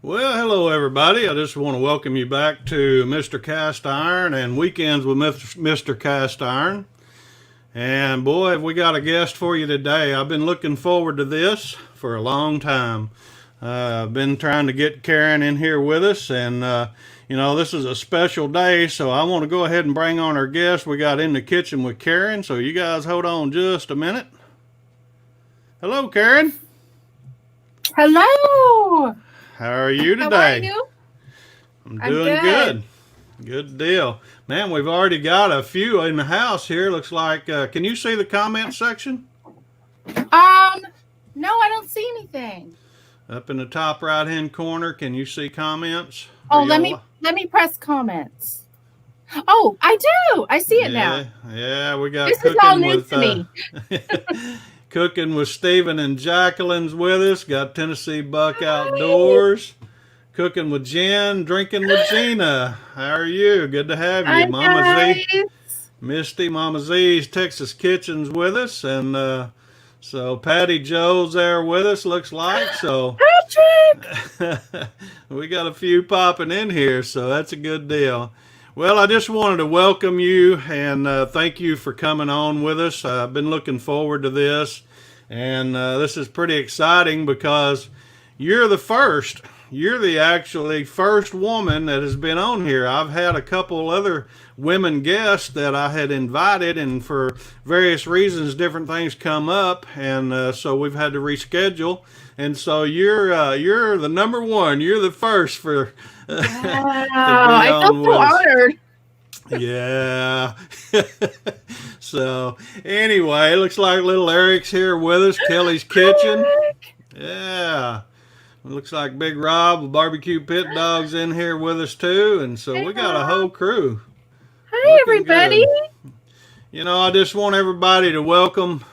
Well, hello everybody. I just want to welcome you back to Mr. Cast Iron and Weekends with Mr. Cast Iron. And boy, have we got a guest for you today. I've been looking forward to this for a long time. I've been trying to get Karen in here with us, and this is a special day, so I want to go ahead and bring on our guest. We got In the Kitchen with Karen, so you guys hold on just a minute. Hello, Karen. Hello. How are you today? How are you? I'm doing good. Good deal. Man, we've already got a few in the house here. Looks like, can you see the comment section? No, I don't see anything. Up in the top right-hand corner, can you see comments? Oh, let me press comments. Oh, I do. I see it now. Yeah, we got this is all new to me. Cooking with Stephen and Jacqueline's with us. Got Tennessee Buck Outdoors. Cooking with Jen. Drinking with Gina. How are you? Good to have you. Hi, Mama guys. Z. Misty, Mama Z's Texas Kitchen's with us. And so Patty Joe's there with us, looks like. So Patrick! We got a few popping in here, so that's a good deal. Well, I just wanted to welcome you and thank you for coming on with us. I've been looking forward to this, and this is pretty exciting because you're the actually first woman that has been on here. I've had a couple other women guests that I had invited, and for various reasons, different things come up, and so we've had to reschedule. And so you're the number one. You're the first for. Wow, I feel so honored. Yeah. So anyway, it looks like little Eric's here with us. Kelly's Kitchen. Yeah. It looks like Big Rob with Barbecue Pit Dogs in here with us too. And so we got a whole crew. Hi, everybody. Good. I just want everybody to welcome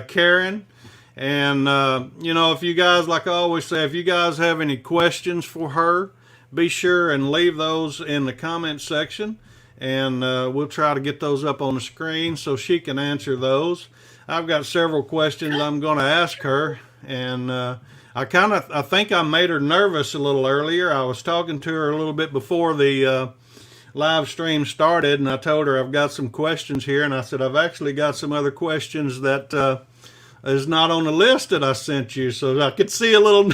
Karen. And, if you guys, like I always say, if you guys have any questions for her, be sure and leave those in the comment section. And we'll try to get those up on the screen so she can answer those. I've got several questions I'm going to ask her. And I think I made her nervous a little earlier. I was talking to her a little bit before the live stream started. And I told her I've got some questions here. And I said, I've actually got some other questions that is not on the list that I sent you, so I could see a little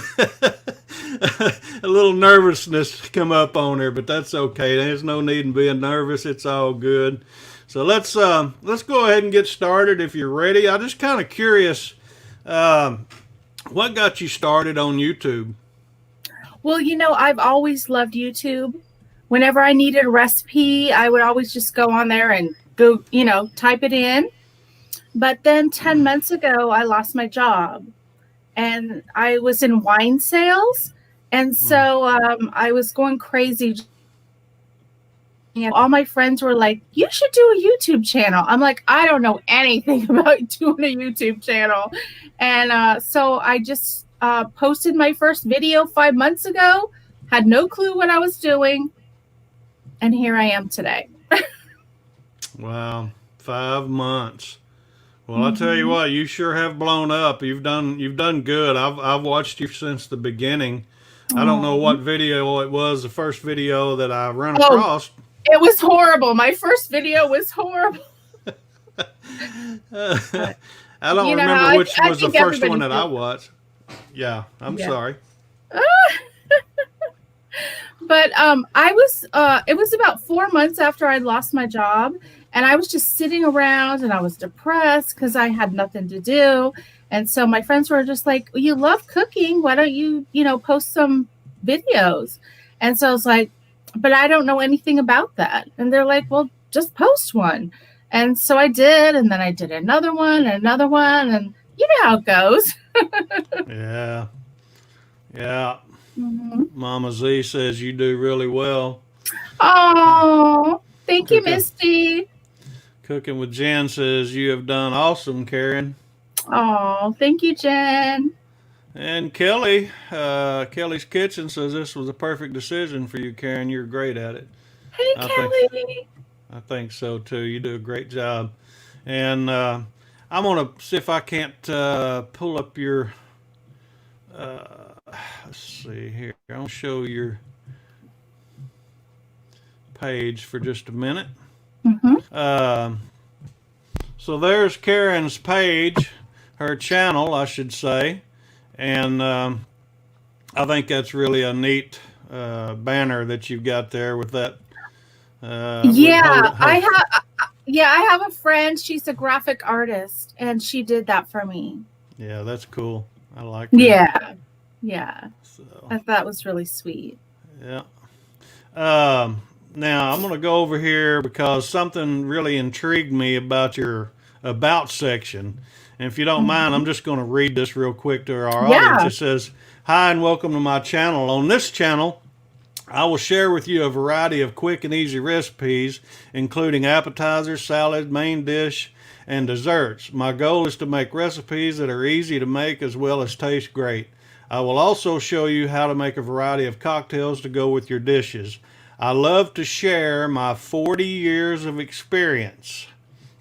a little nervousness come up on her, but that's okay. There's no need in being nervous. It's all good. So let's go ahead and get started if you're ready. I'm just kind of curious, what got you started on YouTube? Well, I've always loved YouTube. Whenever I needed a recipe, I would always just go on there and go, type it in. But then 10 months ago, I lost my job, and I was in wine sales. And so I was going crazy. And all my friends were like, you should do a YouTube channel. I'm like, I don't know anything about doing a YouTube channel. And so I just posted my first video 5 months ago, had no clue what I was doing. And here I am today. Wow, 5 months. Well, I'll tell you what, you sure have blown up. You've done good. I've watched you since the beginning. I don't know what video it was, the first video that I run across. It was horrible. My first video was horrible. I don't remember which was the first one that I watched. Yeah, I'm sorry. But it was about 4 months after I'd lost my job. And I was just sitting around and I was depressed because I had nothing to do. And so my friends were just like, you love cooking. Why don't you, post some videos? And so I was like, but I don't know anything about that. And they're like, well, just post one. And so I did. And then I did another one and another one. And you know how it goes. Yeah. Yeah. Mama Z says you do really well. Oh, thank you, Misty. Cooking with Jen says you have done awesome, Karen. Oh, thank you, Jen. And Kelly, Kelly's Kitchen says this was a perfect decision for you, Karen. You're great at it. Hey, Kelly. I think so too. You do a great job. And I'm gonna see if I can't pull up your let's see here. I'll show your page for just a minute. So there's Karen's page, her channel, I should say, and I think that's really a neat banner that you've got there with that. I have a friend. She's a graphic artist, and she did that for me. Yeah, that's cool. I like that. Yeah. So, I thought it was really sweet. Yeah. Now I'm going to go over here because something really intrigued me about your about section. And if you don't mind, I'm just going to read this real quick to our audience. It says, "Hi and welcome to my channel. On this channel, I will share with you a variety of quick and easy recipes, including appetizers, salad, main dish, and desserts. My goal is to make recipes that are easy to make as well as taste great. I will also show you how to make a variety of cocktails to go with your dishes. I love to share my 40 years of experience.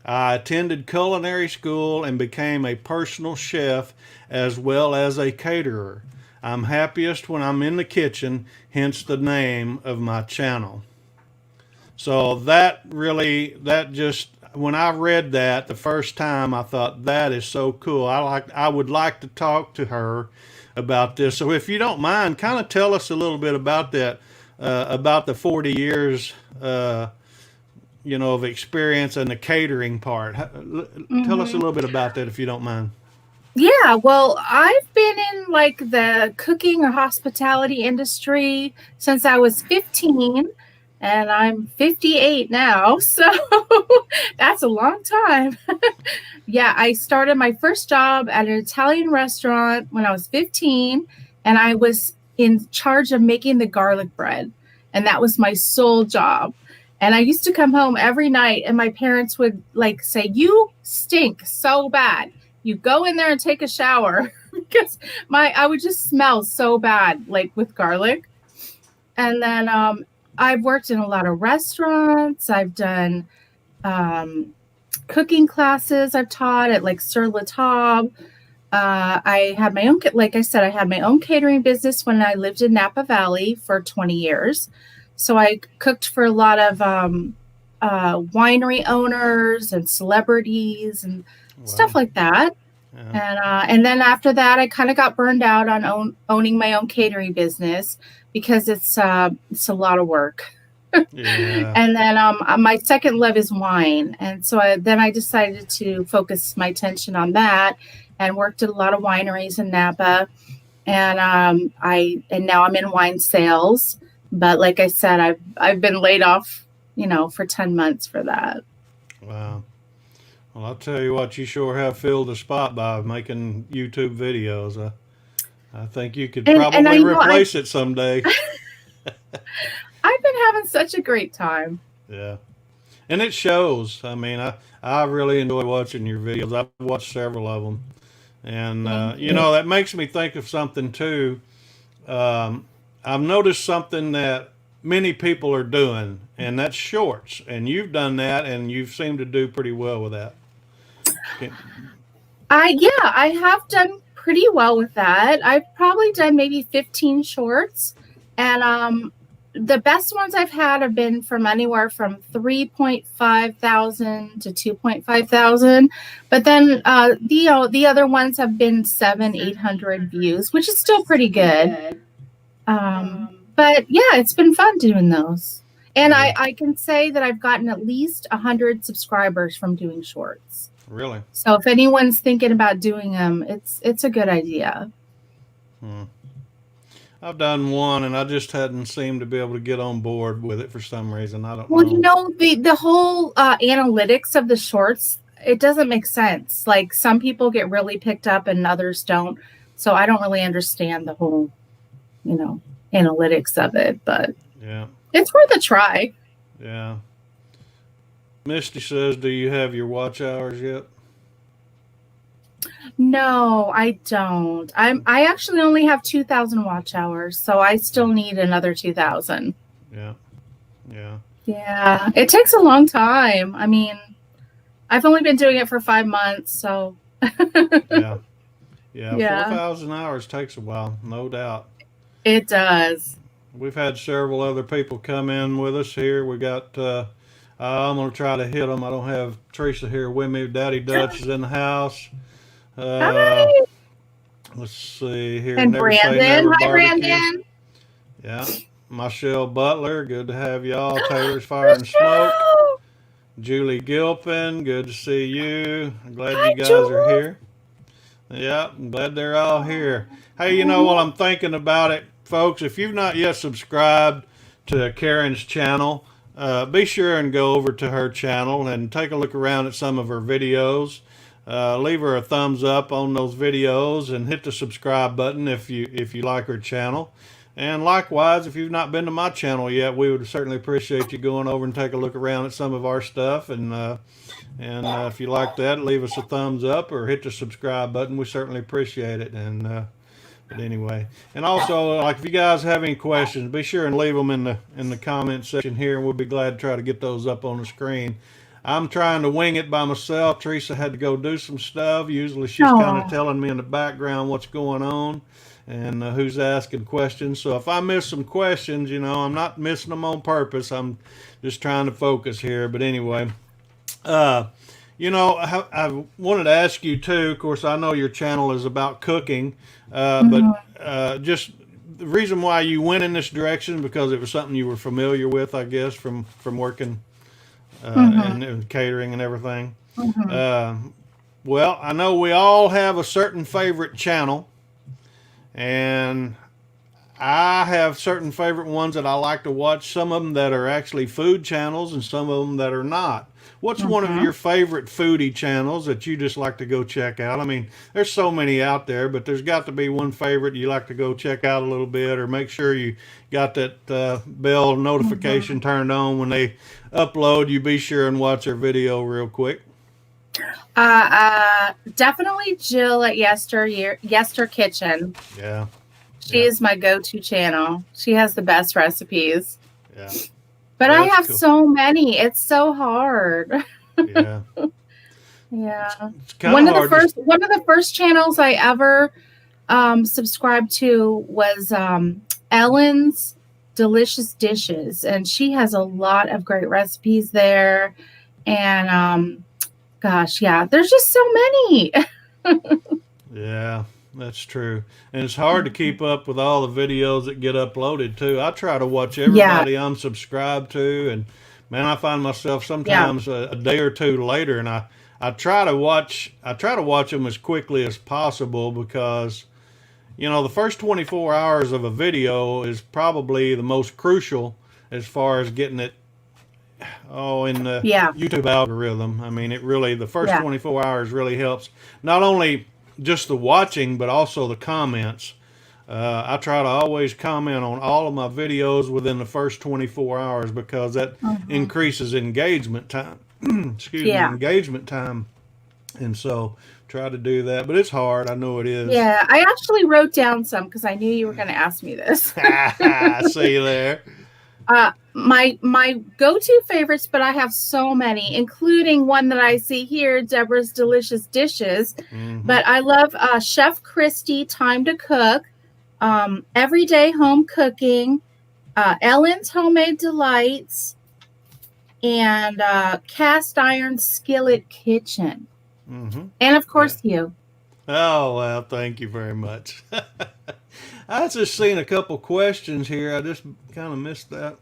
I attended culinary school and became a personal chef as well as a caterer. I'm happiest when I'm in the kitchen, hence the name of my channel." So when I read that the first time, I thought that is so cool. I would like to talk to her about this. So if you don't mind, kind of tell us a little bit about that, about the 40 years, of experience and the catering part. Tell us a little bit about that if you don't mind. Yeah, well, I've been in like the cooking or hospitality industry since I was 15, and I'm 58 now, so that's a long time. Yeah, I started my first job at an Italian restaurant when I was 15, and I was in charge of making the garlic bread, and that was my sole job. And I used to come home every night, and my parents would like say, "You stink so bad. You go in there and take a shower," because I would just smell so bad, like with garlic. And then I've worked in a lot of restaurants. I've done cooking classes. I've taught at like Sur La Table. I had my own, like I said, I had my own catering business when I lived in Napa Valley for 20 years. So I cooked for a lot of winery owners and celebrities and stuff like that. Yeah. And then after that, I kind of got burned out on owning my own catering business because it's a lot of work. Yeah. And then my second love is wine. And so I decided to focus my attention on that and worked at a lot of wineries in Napa. And now I'm in wine sales. But like I said, I've been laid off, for 10 months for that. Wow. Well, I'll tell you what, you sure have filled the spot by making YouTube videos. I think you could probably replace it someday. I've been having such a great time. Yeah. And it shows. I mean, I really enjoy watching your videos. I've watched several of them. And, that makes me think of something, too. I've noticed something that many people are doing, and that's shorts. And you've done that, and you seem to do pretty well with that. I have done pretty well with that. I've probably done maybe 15 shorts, and the best ones I've had have been from anywhere from 3.5 thousand to 2.5 thousand. But then the other ones have been 700-800 views, which is still pretty good. But yeah, it's been fun doing those. And I can say that I've gotten at least 100 subscribers from doing shorts. Really? So if anyone's thinking about doing them, it's a good idea. I've done one, and I just hadn't seemed to be able to get on board with it for some reason. I don't know. Well, the whole analytics of the shorts, it doesn't make sense. Like some people get really picked up and others don't. So I don't really understand the whole, analytics of it. But yeah, it's worth a try. Yeah. Misty says, do you have your watch hours yet? No, I don't. I actually only have 2,000 watch hours, so I still need another 2,000. Yeah. It takes a long time. I mean, I've only been doing it for 5 months, so. Yeah. 4,000 hours takes a while, no doubt. It does. We've had several other people come in with us here. We got. I'm gonna try to hit them. I don't have Teresa here with me. Daddy Dutch is in the house. Uh, Hi. let's see here. And Never say Brandon. never Hi, barbecue. Brandon. Yeah. Michelle Butler, good to have y'all. Taylor's Fire and Smoke. Michelle. Julie Gilpin, good to see you. I'm glad Hi, you guys are Jules. here. Yeah, I'm glad they're all here. Hey, while I'm thinking about it, folks, if you've not yet subscribed to Karen's channel, be sure and go over to her channel and take a look around at some of her videos. Leave her a thumbs up on those videos and hit the subscribe button if you like her channel. And likewise, if you've not been to my channel yet, we would certainly appreciate you going over and take a look around at some of our stuff. And if you like that, leave us a thumbs up or hit the subscribe button. We certainly appreciate it. But anyway, and also, like, if you guys have any questions, be sure and leave them in the comment section here, and we'll be glad to try to get those up on the screen. I'm trying to wing it by myself. Teresa had to go do some stuff. Usually she's kind of telling me in the background what's going on and who's asking questions. So if I miss some questions, I'm not missing them on purpose. I'm just trying to focus here. But anyway, I wanted to ask you too. Of course, I know your channel is about cooking, but just the reason why you went in this direction because it was something you were familiar with, I guess, from working and catering and everything. Well, I know we all have a certain favorite channel, and I have certain favorite ones that I like to watch. Some of them that are actually food channels, and some of them that are not. What's one of your favorite foodie channels that you just like to go check out? I mean, there's so many out there, but there's got to be one favorite you like to go check out a little bit, or make sure you got that bell notification turned on when they upload. You be sure and watch their video real quick. Definitely Jill at Yester Kitchen. Yeah. She is my go-to channel. She has the best recipes. Yeah. But I have so many. It's so hard. Yeah. Yeah. One of the first channels I ever subscribed to was Ellen's Delicious Dishes, and she has a lot of great recipes there. And gosh, yeah, there's just so many. Yeah. That's true. And it's hard to keep up with all the videos that get uploaded too. I try to watch everybody I'm subscribed to, and man, I find myself sometimes a day or two later, and I try to watch them as quickly as possible because the first 24 hours of a video is probably the most crucial as far as getting it in the YouTube algorithm. I mean, the first 24 hours really helps. Not only just the watching, but also the comments. I try to always comment on all of my videos within the first 24 hours because that increases engagement time. Engagement time. And so try to do that, but it's hard. I know it is. Yeah, I actually wrote down some because I knew you were going to ask me this. I see you there. My go-to favorites, but I have so many, including one that I see here, Deborah's Delicious Dishes. But I love Chef Christie, Time to Cook, Everyday Home Cooking, Ellen's Homemade Delights, and Cast Iron Skillet Kitchen. And of course you. Oh, well, thank you very much. I just seen a couple questions here. I just kind of missed that.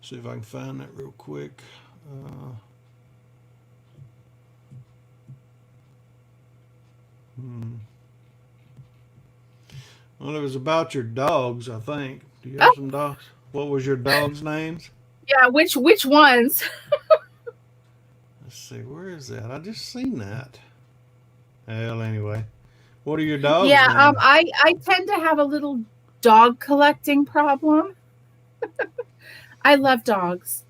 See if I can find that real quick. Well, it was about your dogs, I think. Do you have some dogs? What was your dogs' names? Yeah, which ones? Let's see, where is that? I just seen that. Well, anyway. What are your dogs' names? I tend to have a little dog collecting problem. I love dogs.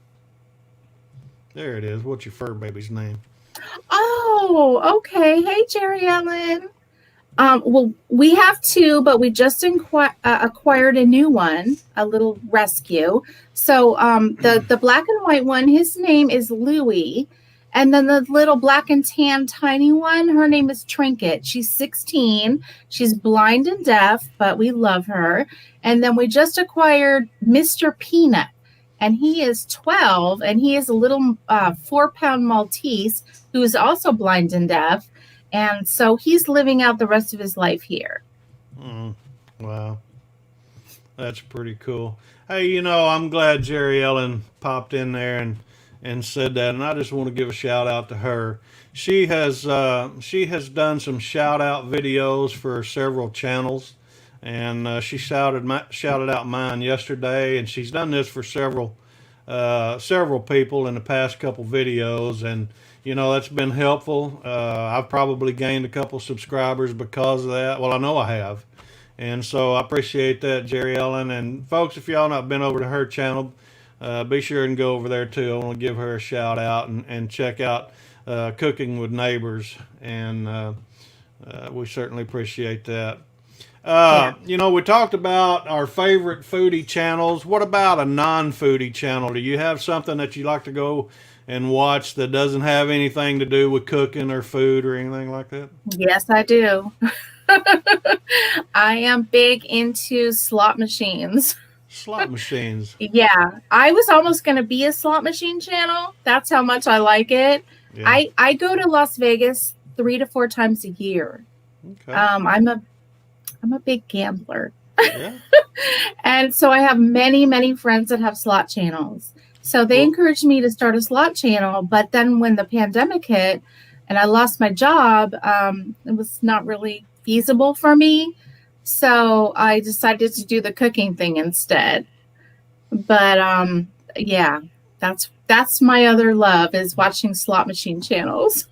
There it is. What's your fur baby's name? Oh, okay. Hey, Jerry Ellen. Well, we have two, but we just acquired a new one, a little rescue. So the black and white one, his name is Louie, And then the little black and tan tiny one, her name is Trinket. She's 16. She's blind and deaf, but we love her. And then we just acquired Mr. Peanut, and he is 12, and he is a little 4-pound Maltese who is also blind and deaf. And so he's living out the rest of his life here. Wow. That's pretty cool. Hey, I'm glad Jerry Ellen popped in there and said that, and I just want to give a shout out to her. She has done some shout out videos for several channels, and she shouted out mine yesterday, and she's done this for several people in the past couple videos, and that's been helpful. I've probably gained a couple subscribers because of that. Well, I know I have. And so I appreciate that, Jerry Ellen. And folks, if y'all not been over to her channel, be sure and go over there too. I want to give her a shout out and check out Cooking with Neighbors. And we certainly appreciate that. We talked about our favorite foodie channels. What about a non-foodie channel? Do you have something that you like to go and watch that doesn't have anything to do with cooking or food or anything like that? Yes, I do. I am big into slot machines. Slot machines. Yeah. I was almost going to be a slot machine channel. That's how much I like it. Yeah. I go to Las Vegas 3 to 4 times a year. Okay. I'm a big gambler. Yeah. And so I have many, many friends that have slot channels. So they encouraged me to start a slot channel. But then when the pandemic hit and I lost my job, it was not really feasible for me. So I decided to do the cooking thing instead. But yeah, that's my other love, is watching slot machine channels.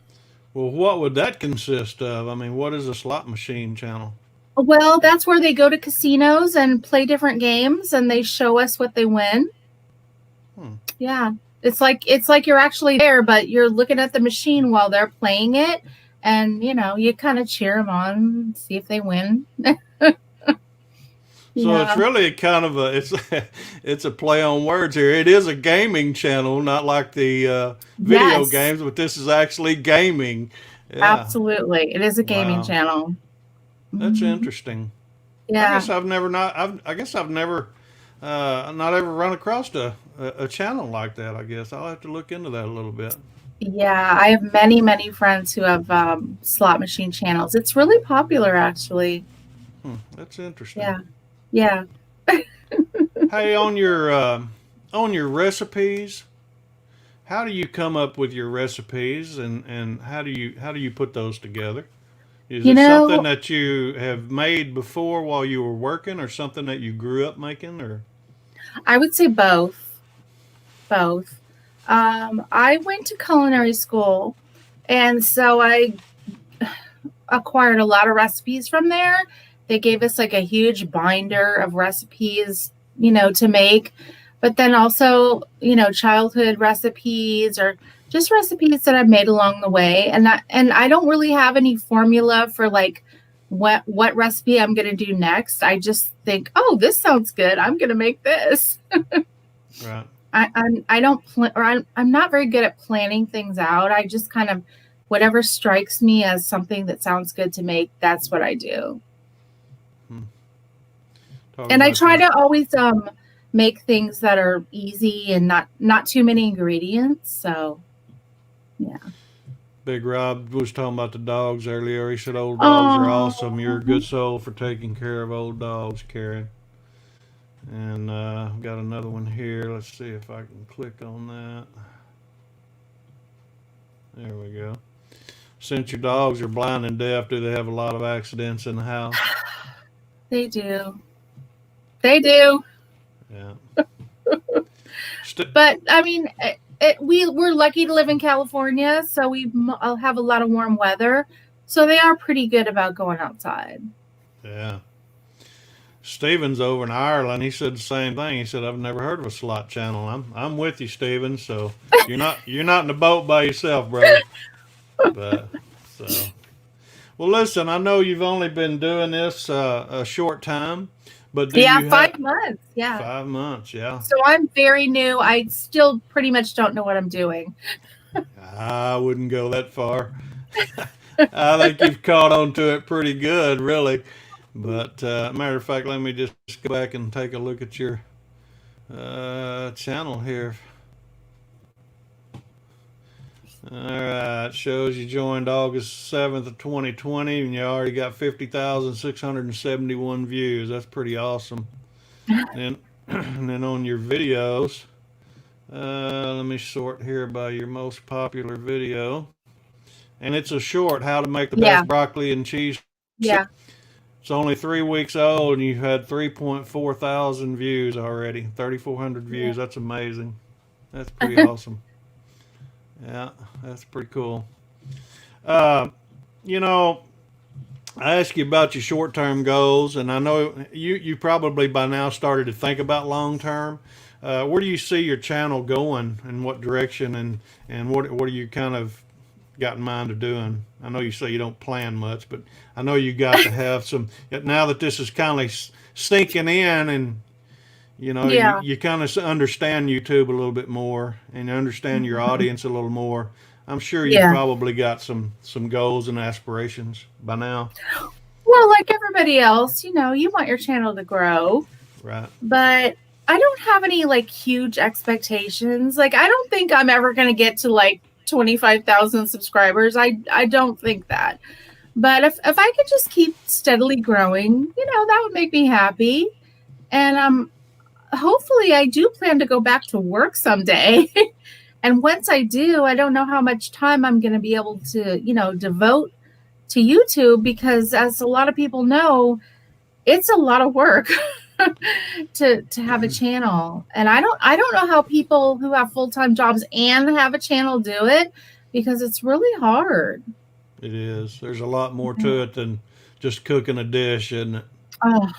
Well, what would that consist of? I mean, what is a slot machine channel? Well, that's where they go to casinos and play different games, and they show us what they win. Yeah. It's like you're actually there, but you're looking at the machine while they're playing it. And, you kind of cheer them on, see if they win. So it's really kind of it's a play on words here. It is a gaming channel, not like the video games, but this is actually gaming. Yeah. Absolutely. It is a gaming channel. That's interesting. Yeah. I guess I've never not ever run across a channel like that. I guess I'll have to look into that a little bit. Yeah, I have many, many friends who have slot machine channels. It's really popular, actually. That's interesting. Yeah, yeah. Hey, on your recipes, how do you come up with your recipes, and how do you put those together? Is it something that you have made before while you were working, or something that you grew up making, or? I would say both. Both. I went to culinary school, and so I acquired a lot of recipes from there. They gave us like a huge binder of recipes, to make, but then also, childhood recipes or just recipes that I've made along the way. And I don't really have any formula for like what recipe I'm going to do next. I just think, oh, this sounds good, I'm going to make this. Right. I'm not very good at planning things out. I just kind of, whatever strikes me as something that sounds good to make, that's what I do. And I try to always make things that are easy and not too many ingredients. So, yeah. Big Rob was talking about the dogs earlier. He said old dogs are awesome. You're a good soul for taking care of old dogs, Karen. And got another one here. Let's see if I can click on that. There we go. Since your dogs are blind and deaf, do they have a lot of accidents in the house? They do. They do. Yeah. But I mean, we're lucky to live in California, so I'll have a lot of warm weather. So they are pretty good about going outside. Yeah. Steven's over in Ireland. He said the same thing. He said, "I've never heard of a slot channel." I'm with you, Steven. So you're not in the boat by yourself, bro. But well, listen. I know you've only been doing this a short time, but 5 months. Yeah, 5 months. Yeah. So I'm very new. I still pretty much don't know what I'm doing. I wouldn't go that far. I think you've caught on to it pretty good, really. But matter of fact, let me just go back and take a look at your channel here. All right, shows you joined August 7th of 2020, and you already got 50,671 views. That's pretty awesome. And then on your videos, let me sort here by your most popular video. And it's a short, how to make the best broccoli and cheese. Yeah. It's only 3 weeks old, and you've had 3.4 thousand views already, 3,400 views. That's amazing. That's pretty awesome. Yeah, that's pretty cool. You know, I asked you about your short-term goals, and I know you probably by now started to think about long-term. Where do you see your channel going, and what direction, and what are you kind of got in mind of doing? I know you say you don't plan much, but I know you got to have some. Now that this is kind of sinking in, and you know, you kind of understand YouTube a little bit more, and understand your audience a little more. I'm sure you've probably got some goals and aspirations by now. Well, like everybody else, you know, you want your channel to grow. Right. But I don't have any like huge expectations. Like, I don't think I'm ever going to get to like 25,000 subscribers. I don't think that. But if I could just keep steadily growing, you know, that would make me happy. And hopefully I do plan to go back to work someday. And once I do, I don't know how much time I'm going to be able to, you know, devote to YouTube, because as a lot of people know, it's a lot of work to have a channel. And I don't know how people who have full-time jobs and have a channel do it, because it's really hard. It is. There's a lot more to it than just cooking a dish, isn't it? Oh,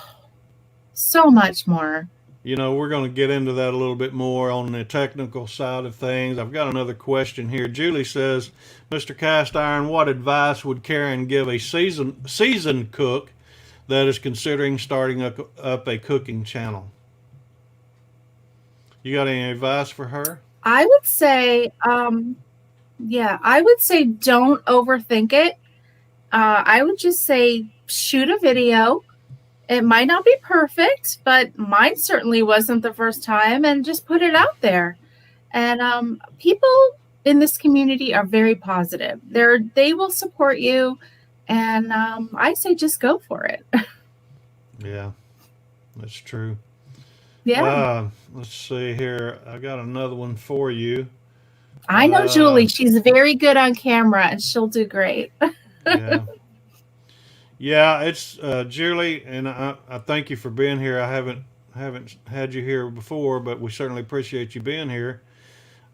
so much more. You know, we're going to get into that a little bit more on the technical side of things. I've got another question here. Julie says, Mr. Cast Iron, what advice would Karen give a seasoned cook that is considering starting up a cooking channel? You got any advice for her? I would say, don't overthink it. I would just say shoot a video. It might not be perfect, but mine certainly wasn't the first time, and just put it out there. And people in this community are very positive. They will support you, and I say just go for it. Yeah, that's true. Yeah. Let's see here. I got another one for you. I know Julie. She's very good on camera, and she'll do great. Yeah. Yeah, it's Julie, and I thank you for being here. I haven't had you here before, but we certainly appreciate you being here.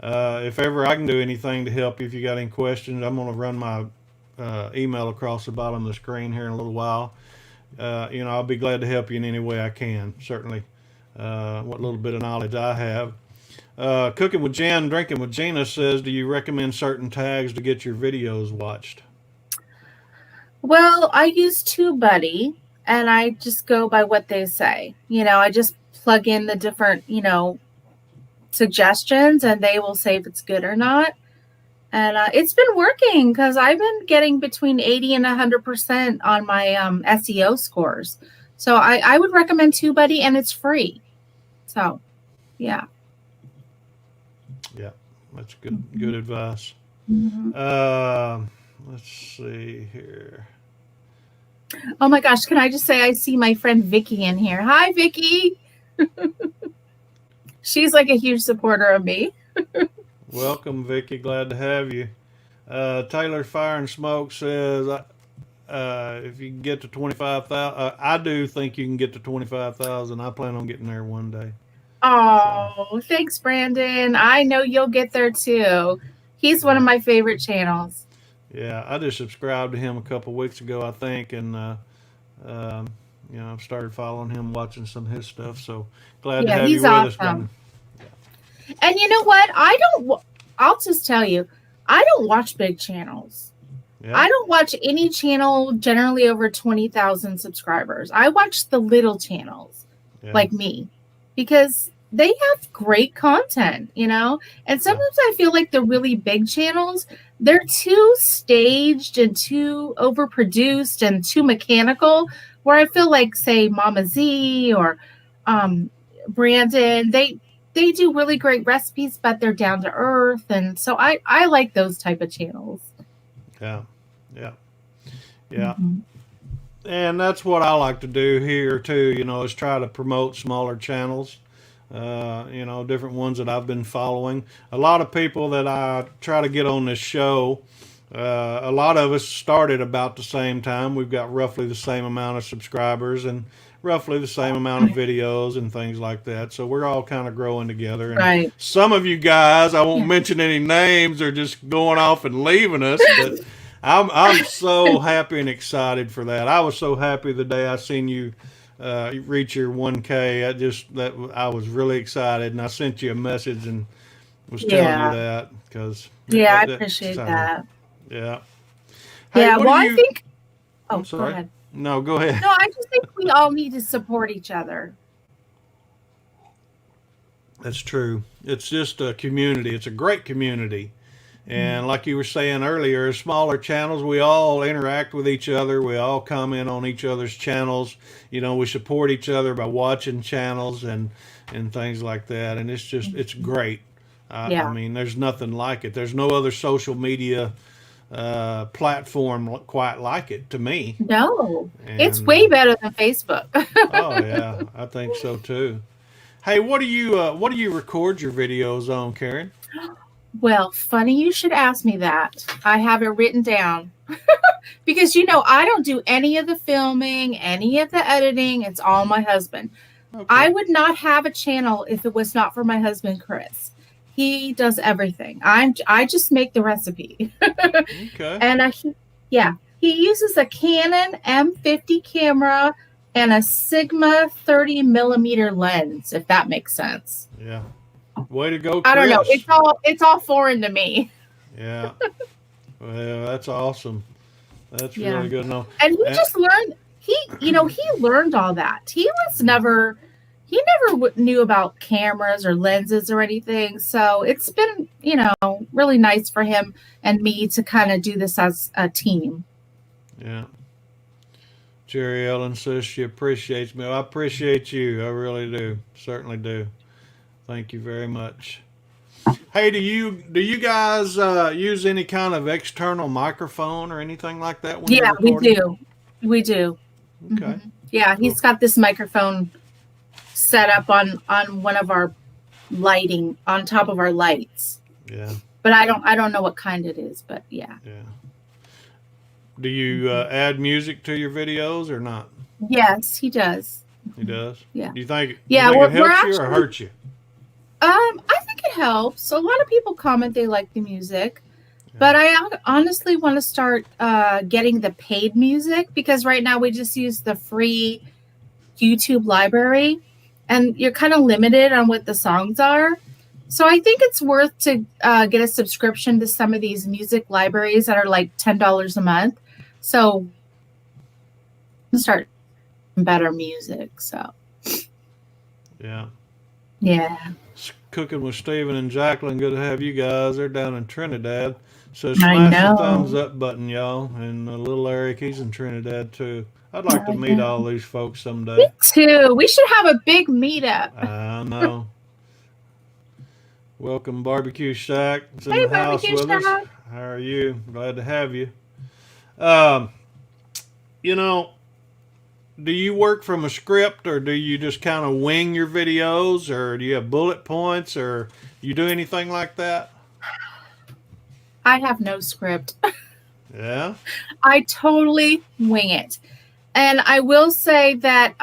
If ever I can do anything to help you, if you got any questions, I'm going to run my email across the bottom of the screen here in a little while. You know, I'll be glad to help you in any way I can, certainly. What little bit of knowledge I have. Cooking with Jen, Drinking with Gina says, do you recommend certain tags to get your videos watched? Well, I use TubeBuddy, and I just go by what they say. You know, I just plug in the different, you know, suggestions, and they will say if it's good or not. And it's been working, because I've been getting between 80 and 100% on my SEO scores. So I would recommend TubeBuddy, and it's free. So, yeah. Yeah, that's good advice. Mm-hmm. Let's see here. Oh my gosh, can I just say I see my friend Vicky in here. Hi, Vicky. She's like a huge supporter of me. Welcome, Vicky. Glad to have you. Taylor Fire and Smoke says, if you can get to 25,000, I do think you can get to 25,000. I plan on getting there one day. Oh, thanks, Brandon. I know you'll get there too. He's one of my favorite channels. Yeah, I just subscribed to him a couple weeks ago, I think, and you know, I've started following him, watching some of his stuff. So glad to have you with us, Brandon. And you know what? I'll just tell you, I don't watch big channels. Yeah. I don't watch any channel generally over 20,000 subscribers. I watch the little channels like me, because they have great content, you know? And sometimes I feel like the really big channels, they're too staged and too overproduced and too mechanical, where I feel like, say, Mama Z or Brandon, they do really great recipes, but they're down to earth. And so I like those type of channels. Yeah. Mm-hmm. And that's what I like to do here too, is try to promote smaller channels, different ones that I've been following. A lot of people that I try to get on this show, a lot of us started about the same time. We've got roughly the same amount of subscribers and roughly the same amount of videos and things like that. So we're all kind of growing together. And right. Some of you guys, I won't mention any names, are just going off and leaving us, but I'm so happy and excited for that. I was so happy the day I seen you reach your 1K. I was really excited, and I sent you a message and was telling you that because I appreciate that. Yeah. Hey, well, I think. Oh, I'm sorry. Go ahead. No, go ahead. No, I just think we all need to support each other. That's true. It's just a community. It's a great community. And like you were saying earlier, smaller channels, we all interact with each other. We all comment on each other's channels. We support each other by watching channels and things like that. And it's great. I mean, there's nothing like it. There's no other social media platform quite like it to me. No, it's way better than Facebook. Oh yeah, I think so too. Hey, what do you record your videos on, Karen? Well, funny you should ask me that. I have it written down because, I don't do any of the filming, any of the editing. It's all my husband. Okay. I would not have a channel if it was not for my husband, Chris. He does everything. I just make the recipe. Okay. And he uses a Canon M50 camera and a Sigma 30mm lens, if that makes sense. Yeah. Way to go, Chris. I don't know. It's all foreign to me. Yeah. Well, that's awesome. That's really good to know. And he just learned. He learned all that. He never knew about cameras or lenses or anything. So it's been, really nice for him and me to kind of do this as a team. Yeah. Jerry Ellen says she appreciates me. I appreciate you. I really do. Certainly do. Thank you very much. Hey, do you guys use any kind of external microphone or anything like that when you're recording? We do. Okay. Mm-hmm. Yeah, he's got this microphone set up on one of our lighting on top of our lights. Yeah. But I don't know what kind it is, but yeah. Yeah. Do you add music to your videos or not? Yes, he does. He does? Yeah. Do you think, it helps you or hurts you? I think it helps. A lot of people comment they like the music, but I honestly want to start getting the paid music because right now we just use the free YouTube library and you're kind of limited on what the songs are. So I think it's worth to get a subscription to some of these music libraries that are like $10 a month. So start better music. So yeah. Cooking with Stephen and Jacqueline. Good to have you guys. They're down in Trinidad. So smash the thumbs up button, y'all. And little Eric, he's in Trinidad too. I'd like to meet all these folks someday. Me too. We should have a big meetup. I know. Welcome, Barbecue Shack. It's in the house with us. How are you? Glad to have you. Do you work from a script or do you just kind of wing your videos or do you have bullet points or you do anything like that? I have no script. Yeah? I totally wing it. And I will say that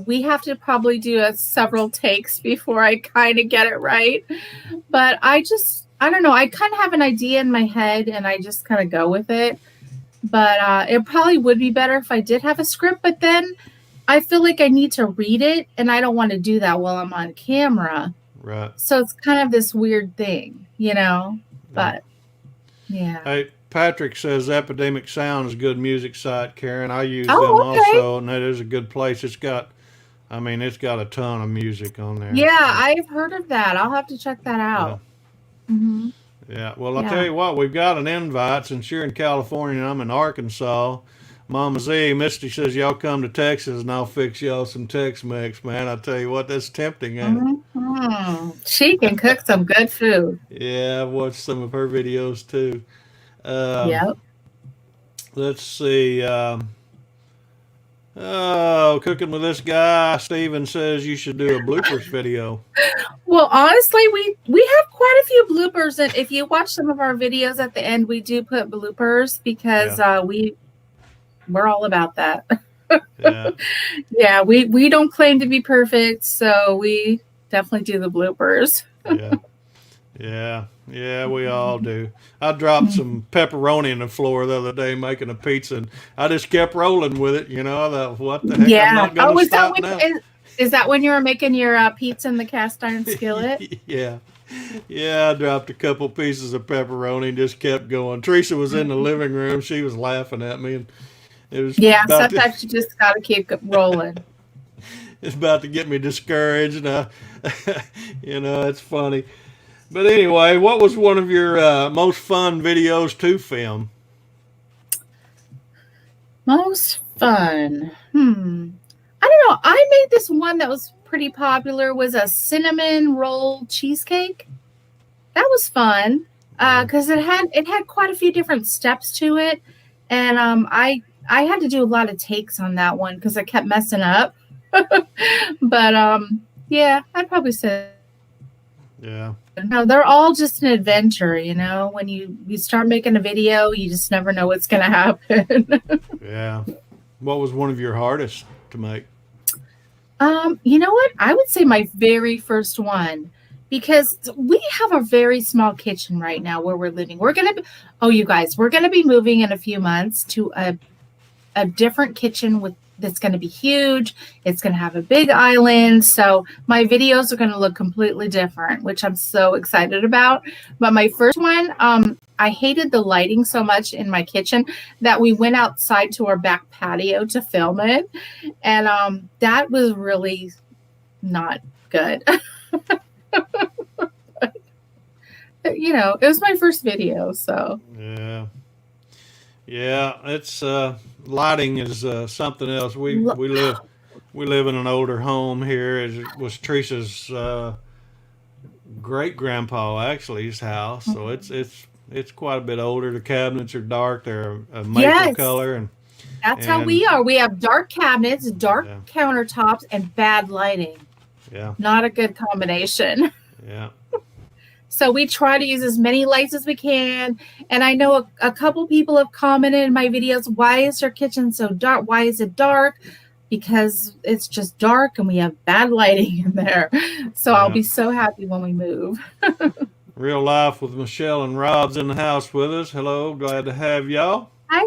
we have to probably do several takes before I kind of get it right. But I don't know. I kind of have an idea in my head and I just kind of go with it. But it probably would be better if I did have a script. But then I feel like I need to read it. And I don't want to do that while I'm on camera. Right. So it's kind of this weird thing, But, yeah. Hey, Patrick says Epidemic Sound is a good music site, Karen. I use them also, and that is a good place. It's got, I mean, it's got a ton of music on there. Yeah, I've heard of that. I'll have to check that out. Mm-hmm. Yeah. Well, I'll tell you what, we've got an invite since you're in California and I'm in Arkansas. Mama Z, Misty says y'all come to Texas and I'll fix y'all some Tex-Mex, man. I tell you what, that's tempting, ain't it? Mm-hmm. She can cook some good food. Yeah, I've watched some of her videos too. Yep. Let's see. Cooking with this guy, Steven says you should do a bloopers video. Well, honestly, we have quite a few bloopers, and if you watch some of our videos at the end, we do put bloopers because we're all about that. Yeah. Yeah, we don't claim to be perfect, so we definitely do the bloopers. Yeah, we all do. I dropped some pepperoni on the floor the other day making a pizza, and I just kept rolling with it. You know, I thought, what the heck? Yeah. I'm not going to stop now. Is that when you were making your pizza in the cast iron skillet? Yeah, I dropped a couple pieces of pepperoni and just kept going. Teresa was in the living room. She was laughing at me, and it was sometimes you just got to keep rolling. It's about to get me discouraged. It's funny. But anyway, what was one of your most fun videos to film? Most fun? I don't know. I made this one that was pretty popular. Was a cinnamon roll cheesecake. That was fun because it had quite a few different steps to it, and I had to do a lot of takes on that one because I kept messing up. But I'd probably say. Yeah. No, they're all just an adventure, you know. When you start making a video, you just never know what's going to happen. Yeah. What was one of your hardest to make? You know what? I would say my very first one, because we have a very small kitchen right now where we're living. We're going to be moving in a few months to a different kitchen that's going to be huge. It's going to have a big island. So my videos are going to look completely different, which I'm so excited about. But my first one, I hated the lighting so much in my kitchen that we went outside to our back patio to film it. And that was really not good. It was my first video, so. Yeah, it's lighting is something else. We live in an older home here. It was Teresa's great grandpa actually's house, so it's quite a bit older. The cabinets are dark. They're a maple color, and that's how we are. We have dark cabinets, dark countertops, and bad lighting. Yeah, not a good combination. Yeah. So we try to use as many lights as we can. And I know a couple people have commented in my videos, why is your kitchen so dark? Why is it dark? Because it's just dark and we have bad lighting in there. So I'll be so happy when we move. Real Life with Michelle and Rob's in the house with us. Hello, glad to have y'all. Hi,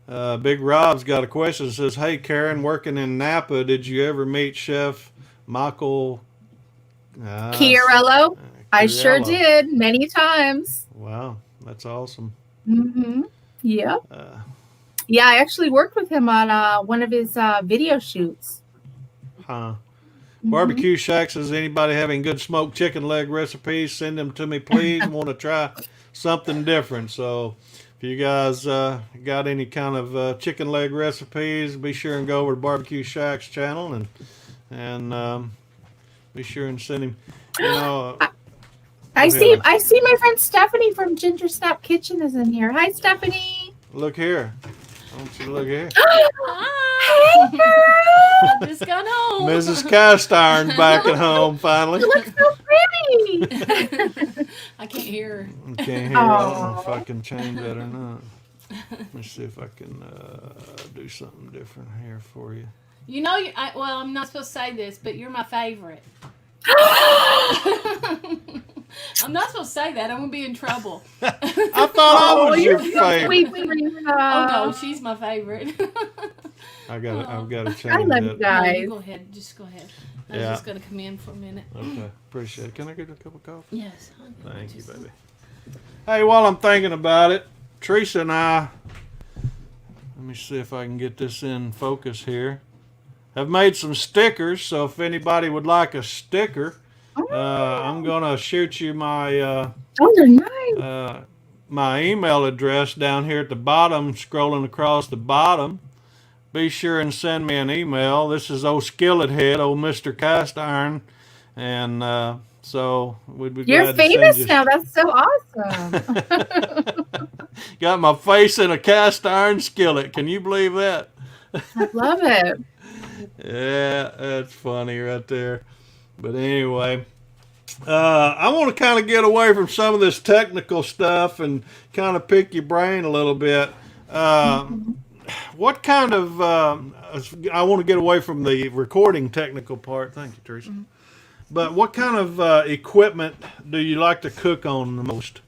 guys. Big Rob's got a question. It says, hey, Karen, working in Napa, did you ever meet Chef Michael Chiarello? I sure did, many times. Wow, that's awesome. Mm-hmm. Yeah. Yeah, I actually worked with him on one of his video shoots. Huh. Barbecue Shack says, anybody having good smoked chicken leg recipes, send them to me, please. Want to try something different. So if you guys got any kind of chicken leg recipes, be sure and go over to Barbecue Shack's channel and be sure and send him. I see my friend Stephanie from Ginger Snap Kitchen is in here. Hi, Stephanie. Look here. Why don't you look here? Hi. Hey, girl. I just got home. Mrs. Cast Iron's back at home finally. You look so pretty. I can't hear her. I can't hear her. I don't know if I can change that or not. Let's see if I can do something different here for you. I'm not supposed to say this, but you're my favorite. I'm not supposed to say that. I'm going to be in trouble. I thought I was your favorite. Oh, no, she's my favorite. I've got to change I love that. you guys. No, you go ahead. Just go ahead. I was just going to come in for a minute. Okay, appreciate it. Can I get a cup of coffee? Yes. Thank you, baby. Hey, while I'm thinking about it, Teresa and I, let me see if I can get this in focus here. have made some stickers. So if anybody would like a sticker, I'm gonna shoot you my Those are nice. my email address down here at the bottom, scrolling across the bottom. Be sure and send me an email. This is old Skillet Head, old Mr. Cast Iron, and so we'd be You're glad to send you. famous now. That's so awesome. Got my face in a cast iron skillet. Can you believe that? I love it. Yeah, that's funny right there. But anyway, I want to kind of get away from some of this technical stuff and kind of pick your brain a little bit. What kind of, I want to get away from the recording technical part. Thank you, Teresa. But what kind of equipment do you like to cook on the most?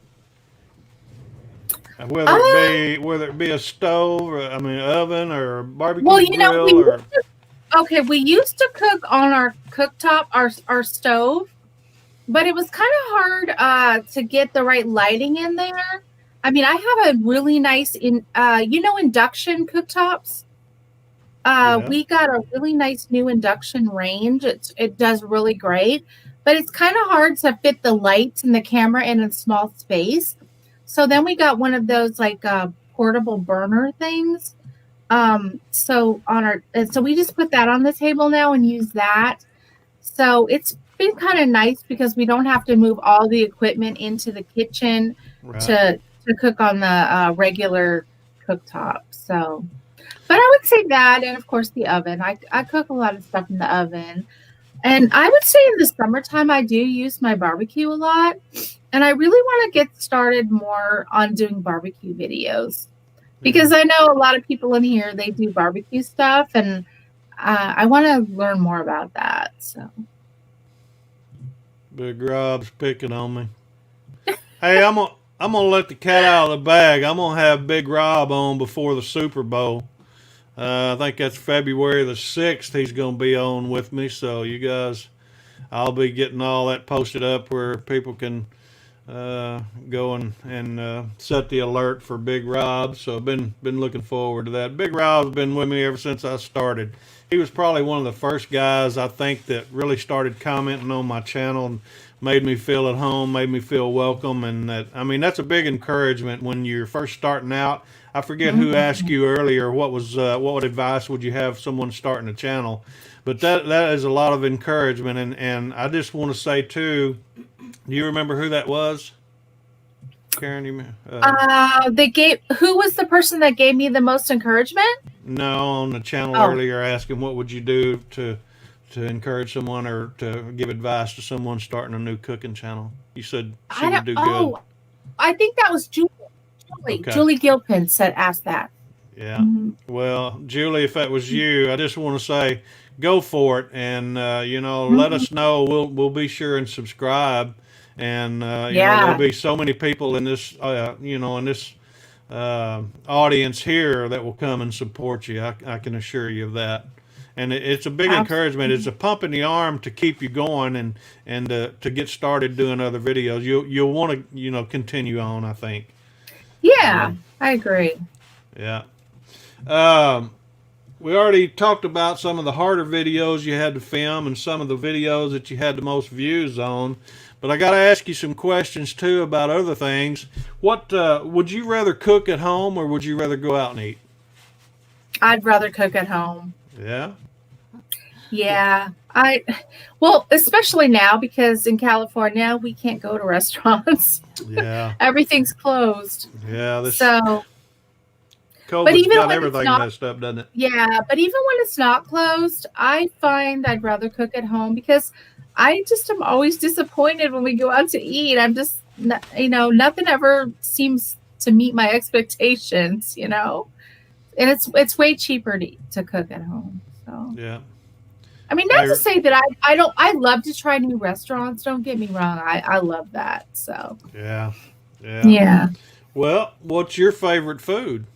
Whether it be a stove, or oven, or a barbecue grill, we used to cook on our cooktop, our stove, but it was kind of hard to get the right lighting in there. I mean, I have a really nice induction cooktops. We got a really nice new induction range. It does really great, but it's kind of hard to fit the lights and the camera in a small space. So then we got one of those like portable burner things. So we just put that on the table now and use that. So it's been kind of nice because we don't have to move all the equipment into the kitchen to cook on the regular cooktop. So, but I would say that, and of course the oven. I cook a lot of stuff in the oven. And I would say in the summertime, I do use my barbecue a lot. And I really want to get started more on doing barbecue videos because I know a lot of people in here, they do barbecue stuff. And I want to learn more about that. So. Big Rob's picking on me. Hey, I'm gonna let the cat out of the bag. I'm gonna have Big Rob on before the Super Bowl. I think that's February the 6th. He's gonna be on with me. So you guys, I'll be getting all that posted up where people can go and set the alert for Big Rob. So I've been looking forward to that. Big Rob's been with me ever since I started. He was probably one of the first guys I think that really started commenting on my channel and made me feel at home, made me feel welcome, and that's a big encouragement when you're first starting out. I forget who asked you earlier what advice would you have someone starting a channel, but that is a lot of encouragement, and I just want to say too. Do you remember who that was, Karen? Who was the person that gave me the most encouragement? No, on the channel earlier, asking what would you do to encourage someone or to give advice to someone starting a new cooking channel. You said she would do good. I think that was Julie. Okay. Julie Gilpin asked that. Yeah. Well, Julie, if that was you, I just want to say, go for it, and let us know. We'll be sure and subscribe. And there'll be so many people in this audience here that will come and support you. I can assure you of that. And it's a big encouragement. It's a pump in the arm to keep you going and to get started doing other videos. You'll want to continue on, I think. Yeah, I agree. Yeah. We already talked about some of the harder videos you had to film and some of the videos that you had the most views on. But I got to ask you some questions, too, about other things. What would you rather cook at home or would you rather go out and eat? I'd rather cook at home. Yeah? Yeah. Especially now because in California, we can't go to restaurants. Yeah. Everything's closed. Yeah. COVID's got everything messed up, doesn't it? Yeah. But even when it's not closed, I find I'd rather cook at home because I just am always disappointed when we go out to eat. I'm just, nothing ever seems to meet my expectations, and it's way cheaper to cook at home. So yeah. I mean, not to say that I love to try new restaurants. Don't get me wrong. I love that. So yeah. Well, what's your favorite food?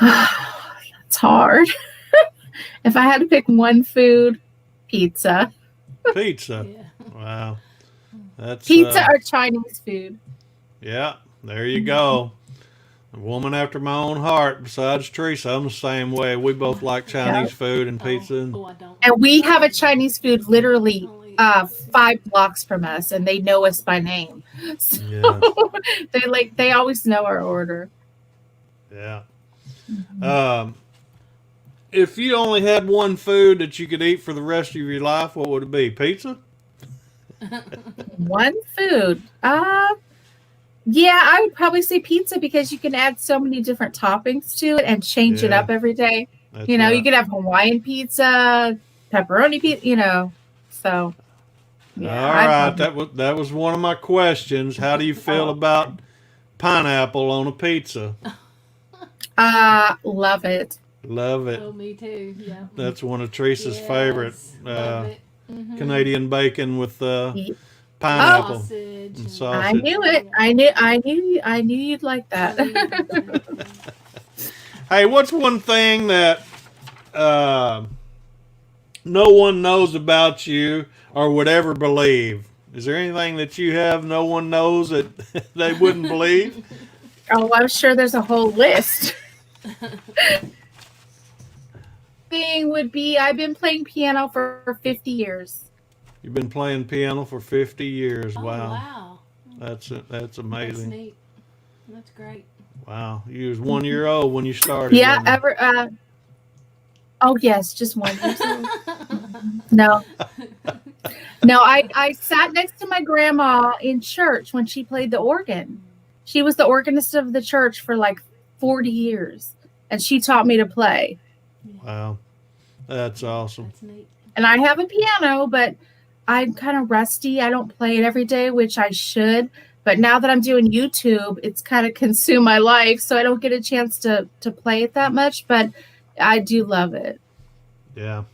That's hard. If I had to pick one food, pizza. Pizza. Yeah. Wow. That's pizza or Chinese food. Yeah, there you go. A woman after my own heart. Besides Teresa, I'm the same way. We both like Chinese food and pizza. Oh, I don't. And we have a Chinese food literally Only- 5 blocks from us, and they know us by name. So Yeah. they always know our order. Yeah. If you only had one food that you could eat for the rest of your life, what would it be? Pizza? One food. Yeah, I would probably say pizza because you can add so many different toppings to it and change it Yeah. up every day. That's You know, right. you could have Hawaiian pizza, pepperoni pizza, you know. So yeah. All right, that was one of my questions. How do you feel about pineapple on a pizza? Love it. Love it. Oh, me too. Yeah. That's one of Teresa's Yes, favorite. love it. Mhm. Canadian bacon with Ye- pineapple Sausage. and I sausage. knew it. I knew you'd like that. Hey, what's one thing that no one knows about you or would ever believe? Is there anything that you have no one knows that they wouldn't believe? Oh, I'm sure there's a whole list. Thing would be I've been playing piano for 50 years. You've been playing piano for 50 years. Oh, Wow. wow. That's That's amazing. neat. That's great. Wow. You was 1 year old when you started. Yeah, wasn't you? oh yes, just 1 year old. No. No, I sat next to my grandma in church when she played the organ. She was the organist of the church for like 40 years, and she taught me to play. Wow. That's awesome. That's neat. And I have a piano, but I'm kind of rusty. I don't play it every day, which I should. But now that I'm doing YouTube, it's kind of consumed my life, so I don't get a chance to play it that much. But I do love it. Yeah.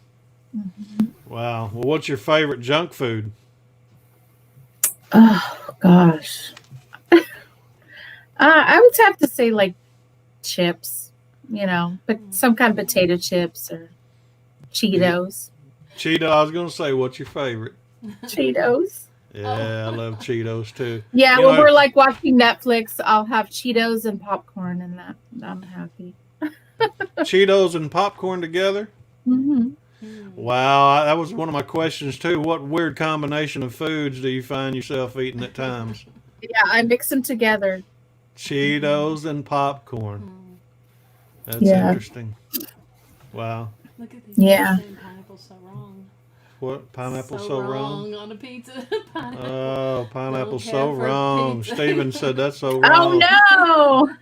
Wow. Well, what's your favorite junk food? Oh gosh, I would have to say like chips, you know, but some kind of potato chips or Cheetos. Cheeto. I was going to say, what's your favorite? Cheetos. Yeah, I love Cheetos too. Yeah, You when know- we're like watching Netflix, I'll have Cheetos and popcorn, and that I'm happy. Cheetos and popcorn together? Hmm. Wow, that was one of my questions too. What weird combination of foods do you find yourself eating at times? Yeah, I mix them together. Cheetos and popcorn. Mm. That's Yeah. interesting. Wow. Look at these. Yeah. people saying Pineapple's so wrong. What? Pineapple so wrong? on a pizza. Pineapple. Oh, pineapple's Don't so have for wrong. pizza. Steven said that's so Oh wrong. no!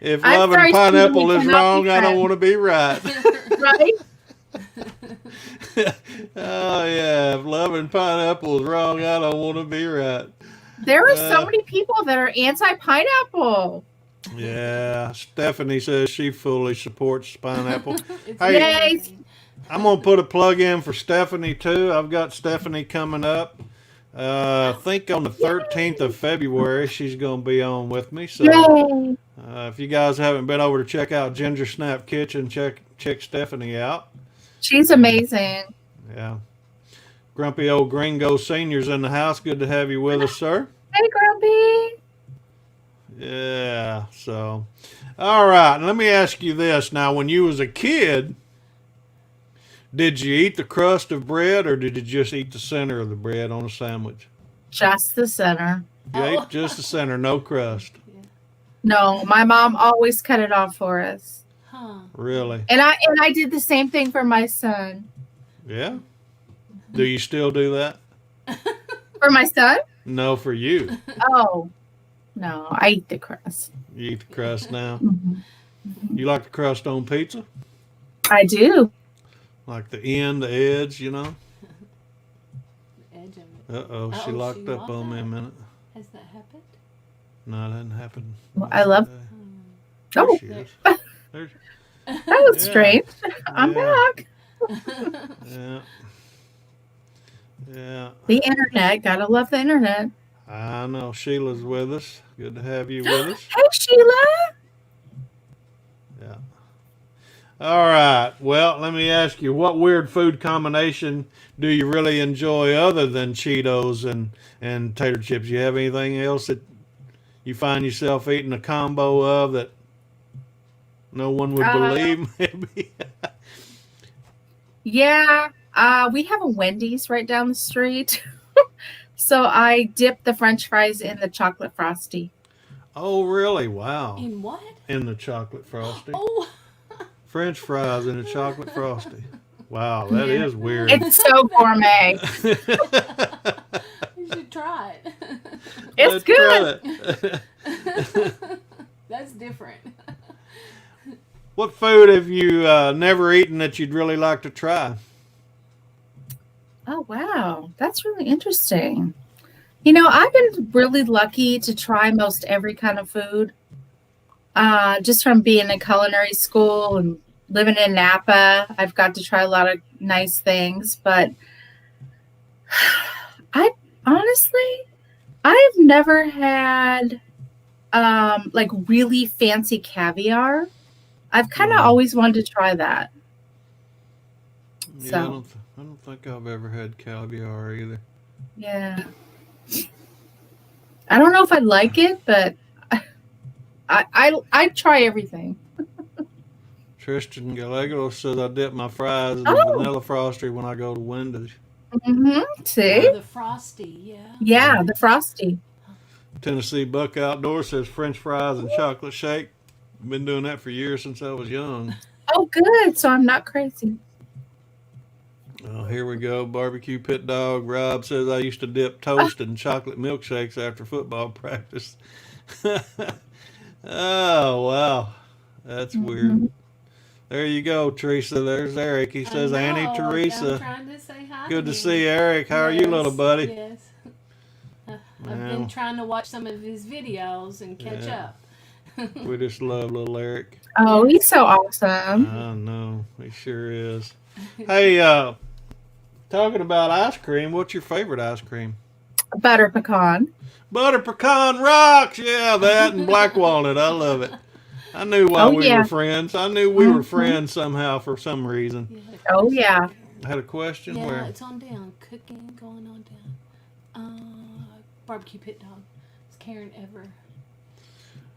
If I'm loving sorry, pineapple Steven, is we cannot wrong, be I don't friends. want to be right. Right? Oh yeah, if loving pineapple is wrong, I don't want to be right. There are so many people that are anti-pineapple. Yeah, Stephanie says she fully supports pineapple. It's Hey. amazing. I'm gonna put a plug in for Stephanie too. I've got Stephanie coming up. I think on the 13th of February she's gonna be on with me. So Yay! if you guys haven't been over to check out Ginger Snap Kitchen, check Stephanie out. She's amazing. Yeah. Grumpy old Gringo Senior's in the house. Good to have you with us, sir. Hey, Grumpy. Yeah. So, all right. Let me ask you this. Now, when you was a kid, did you eat the crust of bread or did you just eat the center of the bread on a sandwich? Just the center. You Oh. ate just the center, no crust. No, my mom always cut it off for us. Huh. Really? And I did the same thing for my son. Yeah. Do you still do that? For my son? No, for you. Oh, no, I eat the crust. You eat the crust now. Mhm. You like the crust on pizza? I do. Like the end, the edge, you know? The edge of it. Uh-oh, she Uh-oh, locked she up locked on me a up. minute. Has that happened? No, that didn't happen. Well, I love- There Oh, she is. There's, that was Yeah. strange. I'm Yeah. back. yeah. Yeah. The internet. Gotta love the internet. I know. Sheila's with us. Good to have you with us. Hey, Sheila. Yeah. All right. Well, let me ask you, what weird food combination do you really enjoy other than Cheetos and tater chips? You have anything else that you find yourself eating a combo of that no one would believe, maybe? Yeah, we have a Wendy's right down the street. So I dip the French fries in the chocolate frosty. Oh, really? Wow. In what? In the chocolate frosty. Oh. French fries in a chocolate frosty. Wow, that Yeah. is weird. It's so gourmet. You should try it. It's good. That's different. What food have you never eaten that you'd really like to try? Oh, wow. That's really interesting. You know, I've been really lucky to try most every kind of food. Just from being in culinary school and living in Napa, I've got to try a lot of nice things. But I honestly, I've never had like really fancy caviar. I've kind of always wanted to try that. Yeah, So, I don't think I've ever had caviar either. yeah. I don't know if I'd like it, but I try everything. Tristan Gallegos says I dip my fries in Oh. vanilla frosty when I go to Wendy's. See? The frosty, yeah. Yeah, the frosty. Tennessee Buck Outdoor says French fries and chocolate shake. Been doing that for years since I was young. Oh, good. So I'm not crazy. Oh, here we go. Barbecue Pit Dog. Rob says I used to dip toast in chocolate milkshakes after football practice. Oh, wow. That's weird. There you go, Teresa. There's Eric. He says, Annie, I'm Teresa. trying to say hi. Good to him. see Eric. How are you, little buddy? Yes. I've Well. been trying to watch some of his videos and catch Yeah. up. We just love little Eric. Oh, he's so awesome. I know. He sure is. Hey, talking about ice cream, what's your favorite ice cream? Butter pecan. Butter pecan rocks. Yeah, that and black walnut. I love it. I knew why we yeah. were friends. I knew we were friends somehow for some reason. Oh, yeah. I had a question Yeah, where it's on down. Cooking, going on down. Barbecue Pit Dog. Is Karen ever?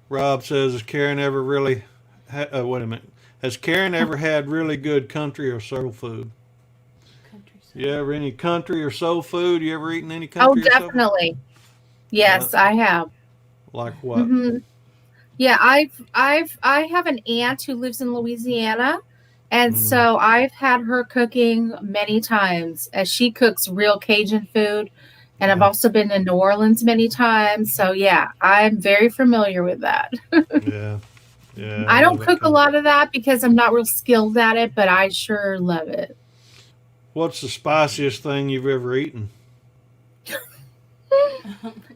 Rob says, has Karen ever really, wait a minute. Has Karen ever had really good country or soul food? Country side? You ever any country or soul food? You ever eaten any Oh, country or soul food? definitely. Yes, I have. Like what? Hmm. Yeah, I have an aunt who lives in Louisiana, and so I've had her cooking many times as she cooks real Cajun food, and I've also been to New Orleans many times. So yeah, I'm very familiar with that. Yeah. Yeah. I don't love cook that a lot of that because I'm not real skilled at it, but I sure love it. What's the spiciest thing you've ever eaten?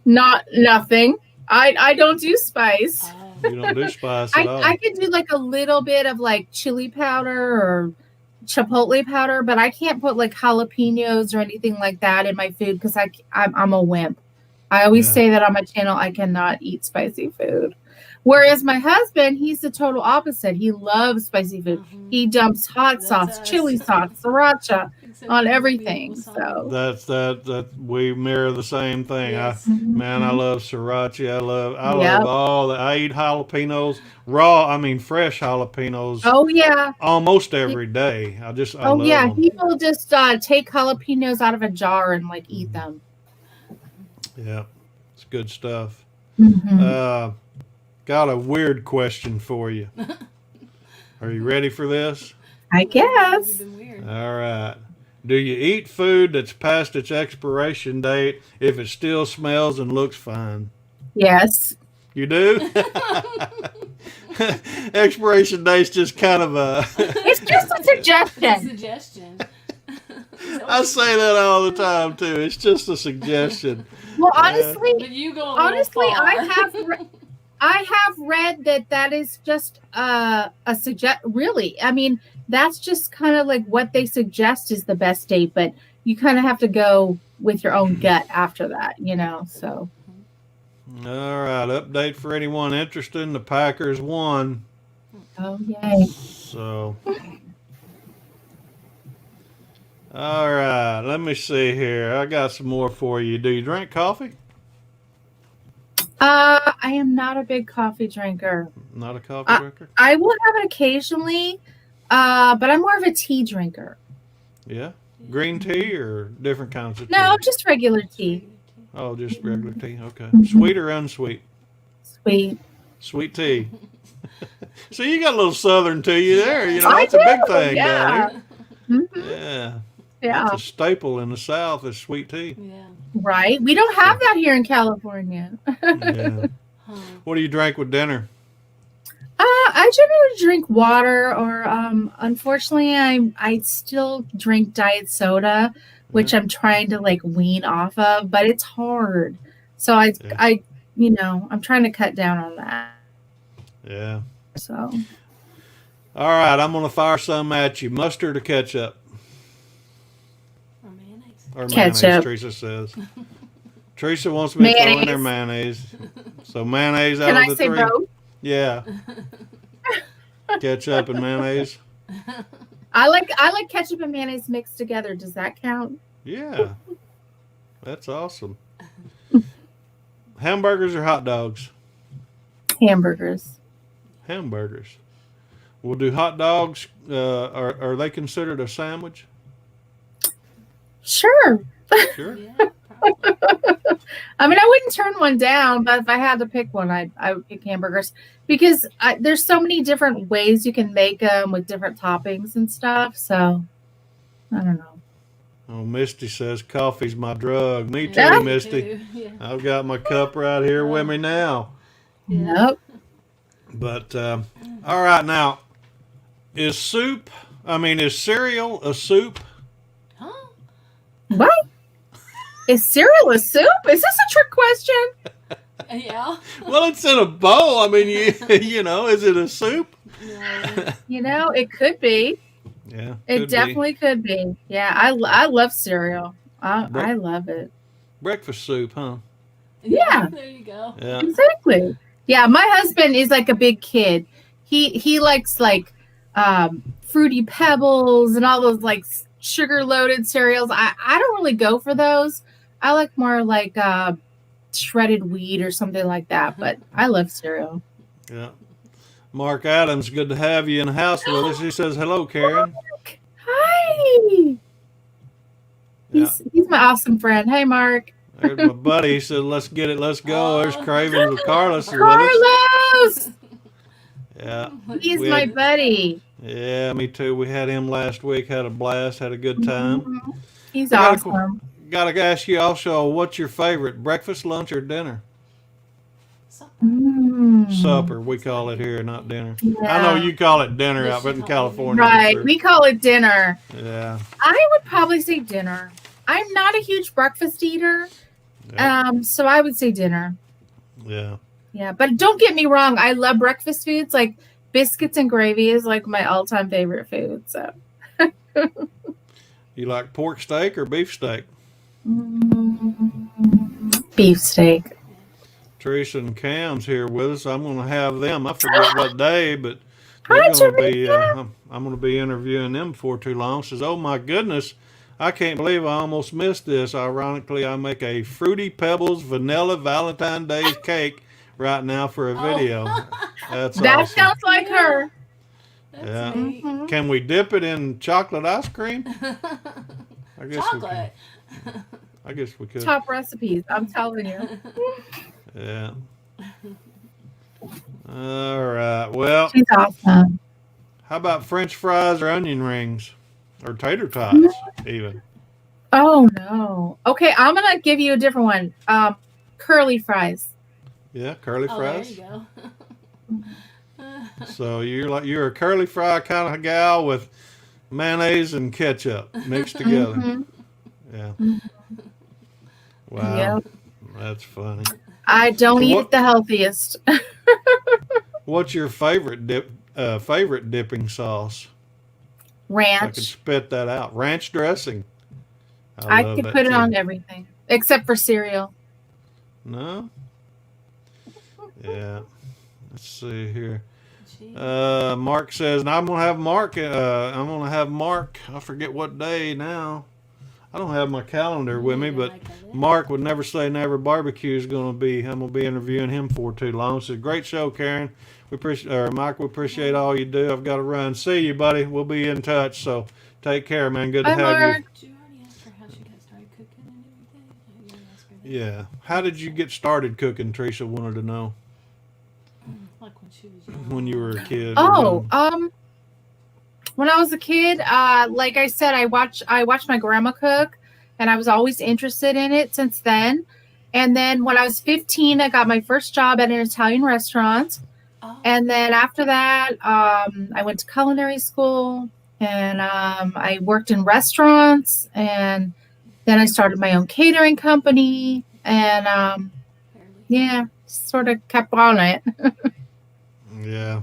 Nothing. I don't do spice. You don't do spice at all. I could do like a little bit of like chili powder or chipotle powder, but I can't put like jalapenos or anything like that in my food because I'm a wimp. I always say that on my channel. I cannot eat spicy food. Whereas my husband, he's the total opposite. He loves spicy food. He dumps hot sauce, chili sauce, sriracha on everything. So that we mirror the same thing. Yes. I love sriracha. I love all that. I eat jalapenos raw. I mean fresh jalapenos. Oh yeah, almost every day. I love them. People just take jalapenos out of a jar and like eat them. Yeah, it's good stuff. Mm-hmm. Got a weird question for you. Are you ready for this? I guess. Weird. All right. Do you eat food that's past its expiration date if it still smells and looks fine? Yes. You do? Expiration date's just kind of a... It's just a suggestion. Suggestion. I say that all the time, too. It's just a suggestion. Well, honestly, But you go a little far. I have read that is just a suggest. Really, I mean, that's just kind of like what they suggest is the best date, but you kind of have to go with your own gut after that, So. All right. Update for anyone interested. The Packers won. Oh yay! So. All right. Let me see here. I got some more for you. Do you drink coffee? I am not a big coffee drinker. Not a coffee drinker? I will have it occasionally, but I'm more of a tea drinker. Yeah. Green tea or different kinds of tea? No, just regular tea. Oh, just regular tea. Okay. Mhm. Sweet or unsweet? Sweet. Sweet tea. So you got a little southern to you there. You know, I that's a big do, thing yeah. down Mhm. here. Yeah. Yeah. That's a staple in the South is sweet tea. Yeah. Right. We don't have that here in California. Yeah. Huh. What do you drink with dinner? I generally drink water, or unfortunately, I still drink diet soda, which I'm trying to like wean off of, but it's hard. So Yeah. I'm trying to cut down on that. Yeah. So All right, I'm going to fire some at you. Mustard or ketchup? Or mayonnaise. Or Ketchup. mayonnaise, Teresa says. Teresa wants me to throw in their Mayonnaise. mayonnaise. So mayonnaise can out I of the say three? both? Yeah. Ketchup and mayonnaise? I like ketchup and mayonnaise mixed together. Does that count? Yeah. That's awesome. Hamburgers or hot dogs? Hamburgers. Hamburgers. Well, do hot dogs, are they considered a sandwich? Sure. Sure. Yeah, probably. I mean, I wouldn't turn one down, but if I had to pick one, I would pick hamburgers because there's so many different ways you can make them with different toppings and stuff. So, I don't know. Oh, Misty says coffee's my drug. Me too, Yeah. Misty. Too. Yeah. I've got my cup right here with me now. Yeah. Nope. But, all right, now, is cereal a soup? Huh? What? Is cereal a soup? Is this a trick question? Yeah. Well, it's in a bowl. I mean, you know, is it a soup? No. It could be. Yeah. It could be. definitely could be. Yeah, I love cereal. I love it. Breakfast soup, huh? Yeah. There you go. Yeah. Exactly. Yeah, my husband is like a big kid. He likes like Fruity Pebbles and all those like sugar loaded cereals. I don't really go for those. I like more like shredded wheat or something like that. But I love cereal. Yeah. Mark Adams, good to have you in the house with us. He says, hello, Karen. Hi. Yeah. He's my awesome friend. Hey, Mark. There's my buddy. He said, let's get it. Let's go. There's Cravens with Carlos is with us. Carlos. Yeah. He's We my had- buddy. Yeah, me too. We had him last week. Had a blast. Had a good time. Mhm. He's I got a awesome. Got to ask you also, what's your favorite, breakfast, lunch, or dinner? Supper, we call it here, not dinner. I know Yeah. you call it dinner Yes, out in you call it California. Right. sure. We call it dinner. Yeah. I would probably say dinner. I'm not a huge breakfast eater. Yeah. So I would say dinner. Yeah. Yeah. But don't get me wrong. I love breakfast foods. Like biscuits and gravy is like my all-time favorite food. So You like pork steak or beef steak? beef steak. Teresa and Cam's here with us. I'm going to have them. I forget what day, but Hi, they're going to be. Teresa. I'm going to be interviewing them before too long. Says, "Oh my goodness, I can't believe I almost missed this. Ironically, I make a Fruity Pebbles vanilla Valentine's Day cake right now for a video. That's That awesome. sounds like her. That's Yeah. neat. Mhm. Can we dip it in chocolate ice cream? I guess Chocolate. we can. I guess we could. Top recipes. I'm telling you. Yeah. All right. Well, She's awesome. how about French fries or onion rings, or tater tots, even? Oh no. Okay, I'm gonna give you a different one. Curly fries. Yeah, curly Oh, there fries. you go. So you're a curly fry kind of gal with mayonnaise and ketchup mixed together. Mhm. Yeah. Mhm. Wow. Yep. That's funny. I don't So eat what- the healthiest. What's your favorite dipping sauce? I could Ranch. spit that out. Ranch dressing. I love could that put it too. on everything except for cereal. No. Yeah. Let's see here. Gee. Mark says, and I'm gonna have Mark. I forget what day now. I don't have my calendar with me, Yeah, but like a list. Mark would never say never. Barbecue is going to be. I'm going to be interviewing him for too long. It's a great show, Karen. We appreciate, or Mike. We appreciate all you do. I've got to run. See you, buddy. We'll be in touch. So take care, man. Good to Bye, have you. Mark. Did you already ask her how she got started cooking and everything? You didn't ask her that? Yeah. How did you get started cooking? Teresa wanted to know. Like when she was young. When you were a kid. Oh, when I was a kid, like I said, I watched my grandma cook, and I was always interested in it since then. And then when I was 15, I got my first job at an Italian restaurant. Oh. And then after that, I went to culinary school, and I worked in restaurants, and then I started my own catering company, and Barely. yeah, sort of kept on it. Yeah.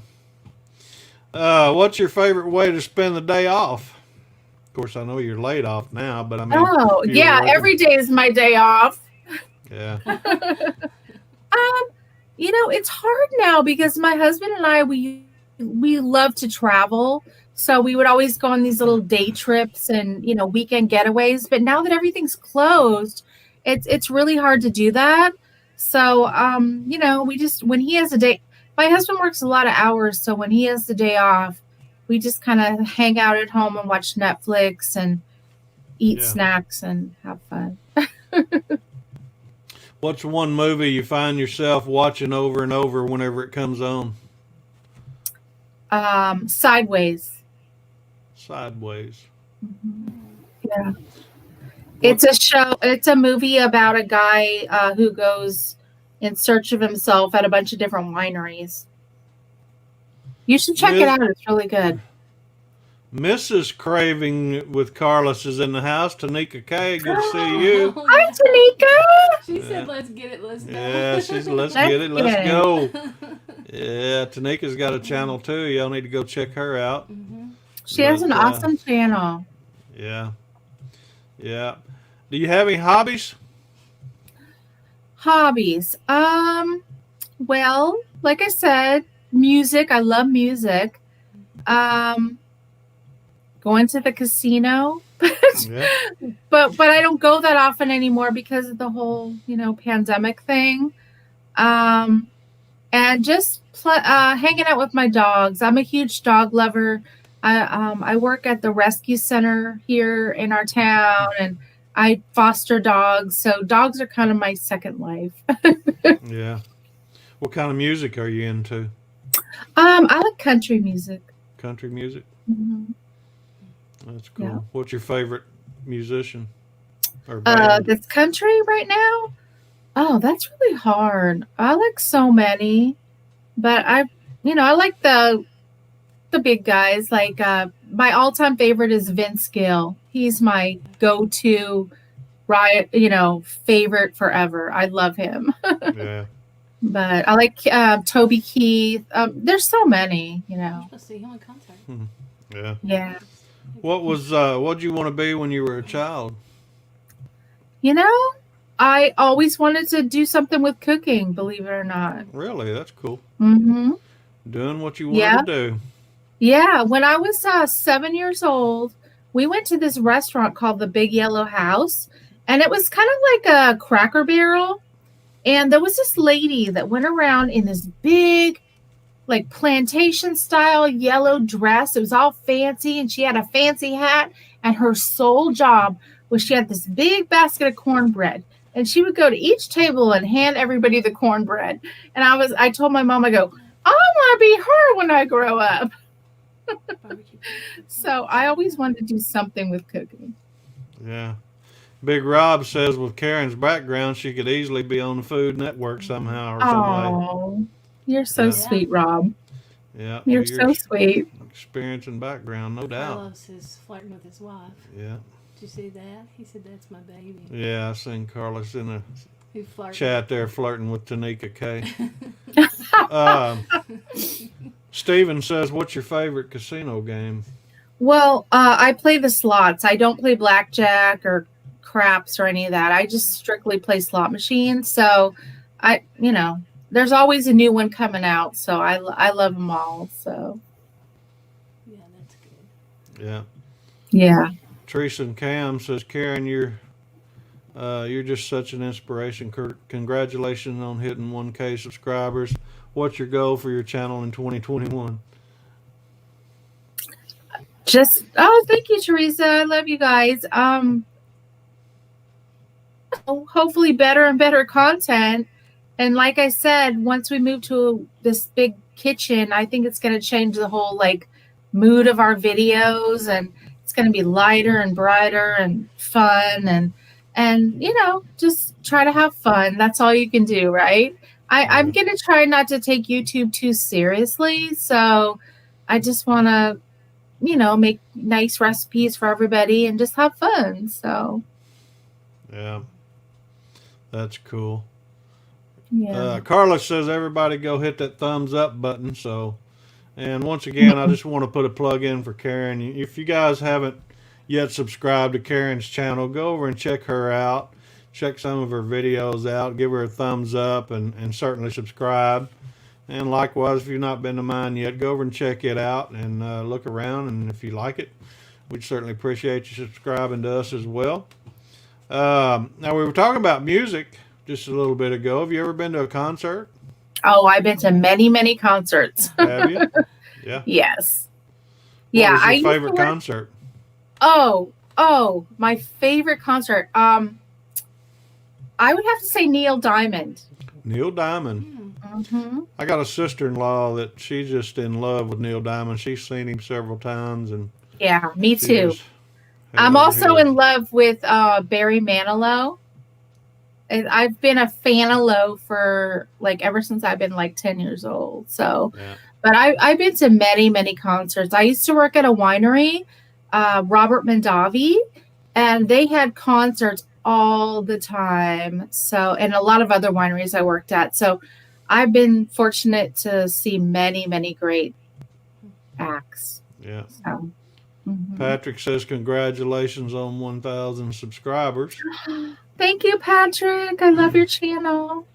What's your favorite way to spend the day off? Of course, I know you're laid off now, but I mean, Oh, if you were yeah, working- every day is my day off. Yeah. It's hard now because my husband and I we love to travel. So we would always go on these little day trips and, weekend getaways, but now that everything's closed, it's really hard to do that. So we just when he has a day, my husband works a lot of hours, so when he has the day off, we just kind of hang out at home and watch Netflix and eat Yeah. snacks and have fun. What's one movie you find yourself watching over and over whenever it comes on? Sideways. Sideways. Yeah. It's a show. It's a movie about a guy who goes in search of himself at a bunch of different wineries. You should check it Miss- out. It's really good. Mrs. Craving with Carlos is in the house. Tanika K, good to see you. Oh, Hi, yeah. Tanika. She Yeah. said, "Let's get it. Let's go." Yeah, she's let's Let's get it. Let's get it. go. Yeah, Tanika's got a channel too. Y'all need to go check her out. hmm She has an But, awesome channel. Yeah. Yeah. Do you have any hobbies? Hobbies. Well, like I said, music. I love music. Going to the casino. Yeah. but I don't go that often anymore because of the whole, pandemic thing. And just hanging out with my dogs. I'm a huge dog lover. I work at the rescue center here in our town, and I foster dogs. So dogs are kind of my second life. Yeah. What kind of music are you into? I like country music. Country music? Mhm. That's cool. Yeah. What's your favorite musician or band? That's country right now. Oh, that's really hard. I like so many, but I like the big guys. Like my all-time favorite is Vince Gill. He's my go-to, favorite forever. I love him. Yeah. But I like Toby Keith. There's so many, You're supposed to see him in concert. Yeah. Yeah. What'd you want to be when you were a child? I always wanted to do something with cooking, believe it or not. Really? That's cool. Mm-hmm. Doing what you wanted Yeah. to do. Yeah, when I was 7 years old, we went to this restaurant called the Big Yellow House, and it was kind of like a Cracker Barrel. And there was this lady that went around in this big, like plantation style yellow dress. It was all fancy, and she had a fancy hat. And her sole job was she had this big basket of cornbread, and she would go to each table and hand everybody the cornbread. And I told my mom, I go, I want to be her when I grow up. Barbecue. So I always wanted to do something with cooking. Yeah. Big Rob says with Karen's background, she could easily be on the Food Network somehow or some way. Oh, you're so Yeah. sweet, Rob. Yeah. You're with so your sweet. experience and background, no doubt. Carlos is flirting with his wife. Yeah. Did you see that? He said, "That's my baby." Yeah, I seen Carlos in a Who flirted? chat there flirting with Tanika K. Steven says, what's your favorite casino game? Well, I play the slots. I don't play blackjack or craps or any of that. I just strictly play slot machines. So there's always a new one coming out. So I love them all. So Yeah, that's good. Yeah. yeah. Teresa and Cam says, Karen, you're just such an inspiration. Congratulations on hitting 1K subscribers. What's your goal for your channel in 2021? Thank you, Teresa. I love you guys. Hopefully better and better content. And like I said, once we move to this big kitchen, I think it's going to change the whole like mood of our videos, and it's going to be lighter and brighter and fun, and you know, just try to have fun. That's all you can do, right? I'm going to try not to take YouTube too seriously. So I just want to, you know, make nice recipes for everybody and just have fun. So yeah, that's cool. Yeah. Carla says everybody go hit that thumbs up button. So, and once again, I just want to put a plug in for Karen. If you guys haven't yet subscribed to Karen's channel, go over and check her out. Check some of her videos out. Give her a thumbs up and certainly subscribe. And likewise, if you've not been to mine yet, go over and check it out and look around. And if you like it, we'd certainly appreciate you subscribing to us as well. Now, we were talking about music just a little bit ago. Have you ever been to a concert? Oh, I've been to many, many concerts. Have you? Yeah. Yes. What Yeah. was your favorite concert? Oh, my favorite concert. I would have to say Neil Diamond. Neil Diamond. Mm-hmm. I got a sister-in-law that she's just in love with Neil Diamond. She's seen him several times, and Yeah, me she too. is I'm head also over in love with Barry Manilow. And I've been a fan of Low for like ever since I've been like 10 years old. So, Yeah. but I've been to many, many concerts. I used to work at a winery, Robert Mondavi, and they had concerts all the time. So, and a lot of other wineries I worked at. So I've been fortunate to see many, many great acts. Yeah. So, mhm. Patrick says congratulations on 1,000 subscribers. Thank you, Patrick. I love your channel.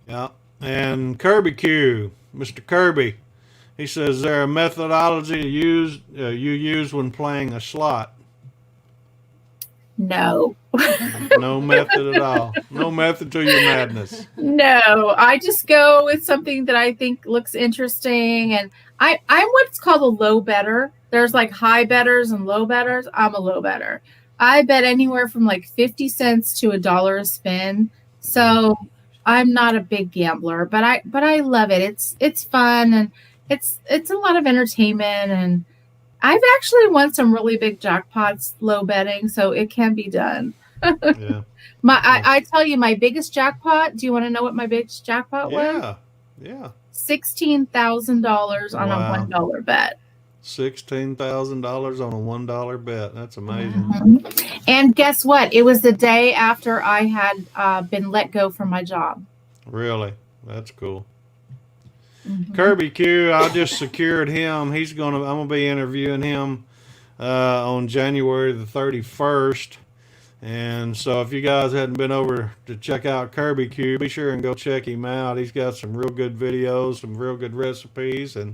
Yeah. And Kirby Q, Mr. Kirby, he says, is there a methodology to use you use when playing a slot? No. No method at all. No method to your madness. No, I just go with something that I think looks interesting. And I'm what's called a low better. There's like high betters and low betters. I'm a low better. I bet anywhere from like 50 cents to $1 a spin. So I'm not a big gambler, but I love it. It's fun, and it's a lot of entertainment, and I've actually won some really big jackpots low betting, so it can be done. Yeah. I tell you, my biggest jackpot. Do you want to know what my biggest jackpot was? Yeah. Yeah. $16,000 on Wow. a $1 bet. $16,000 on a $1 bet. That's amazing. Mhm. And guess what? It was the day after I had been let go from my job. Really? That's cool. Mhm. Kirby Q, I just secured him. I'm gonna be interviewing him on January the 31st. And so if you guys hadn't been over to check out Kirby Q, be sure and go check him out. He's got some real good videos, some real good recipes, and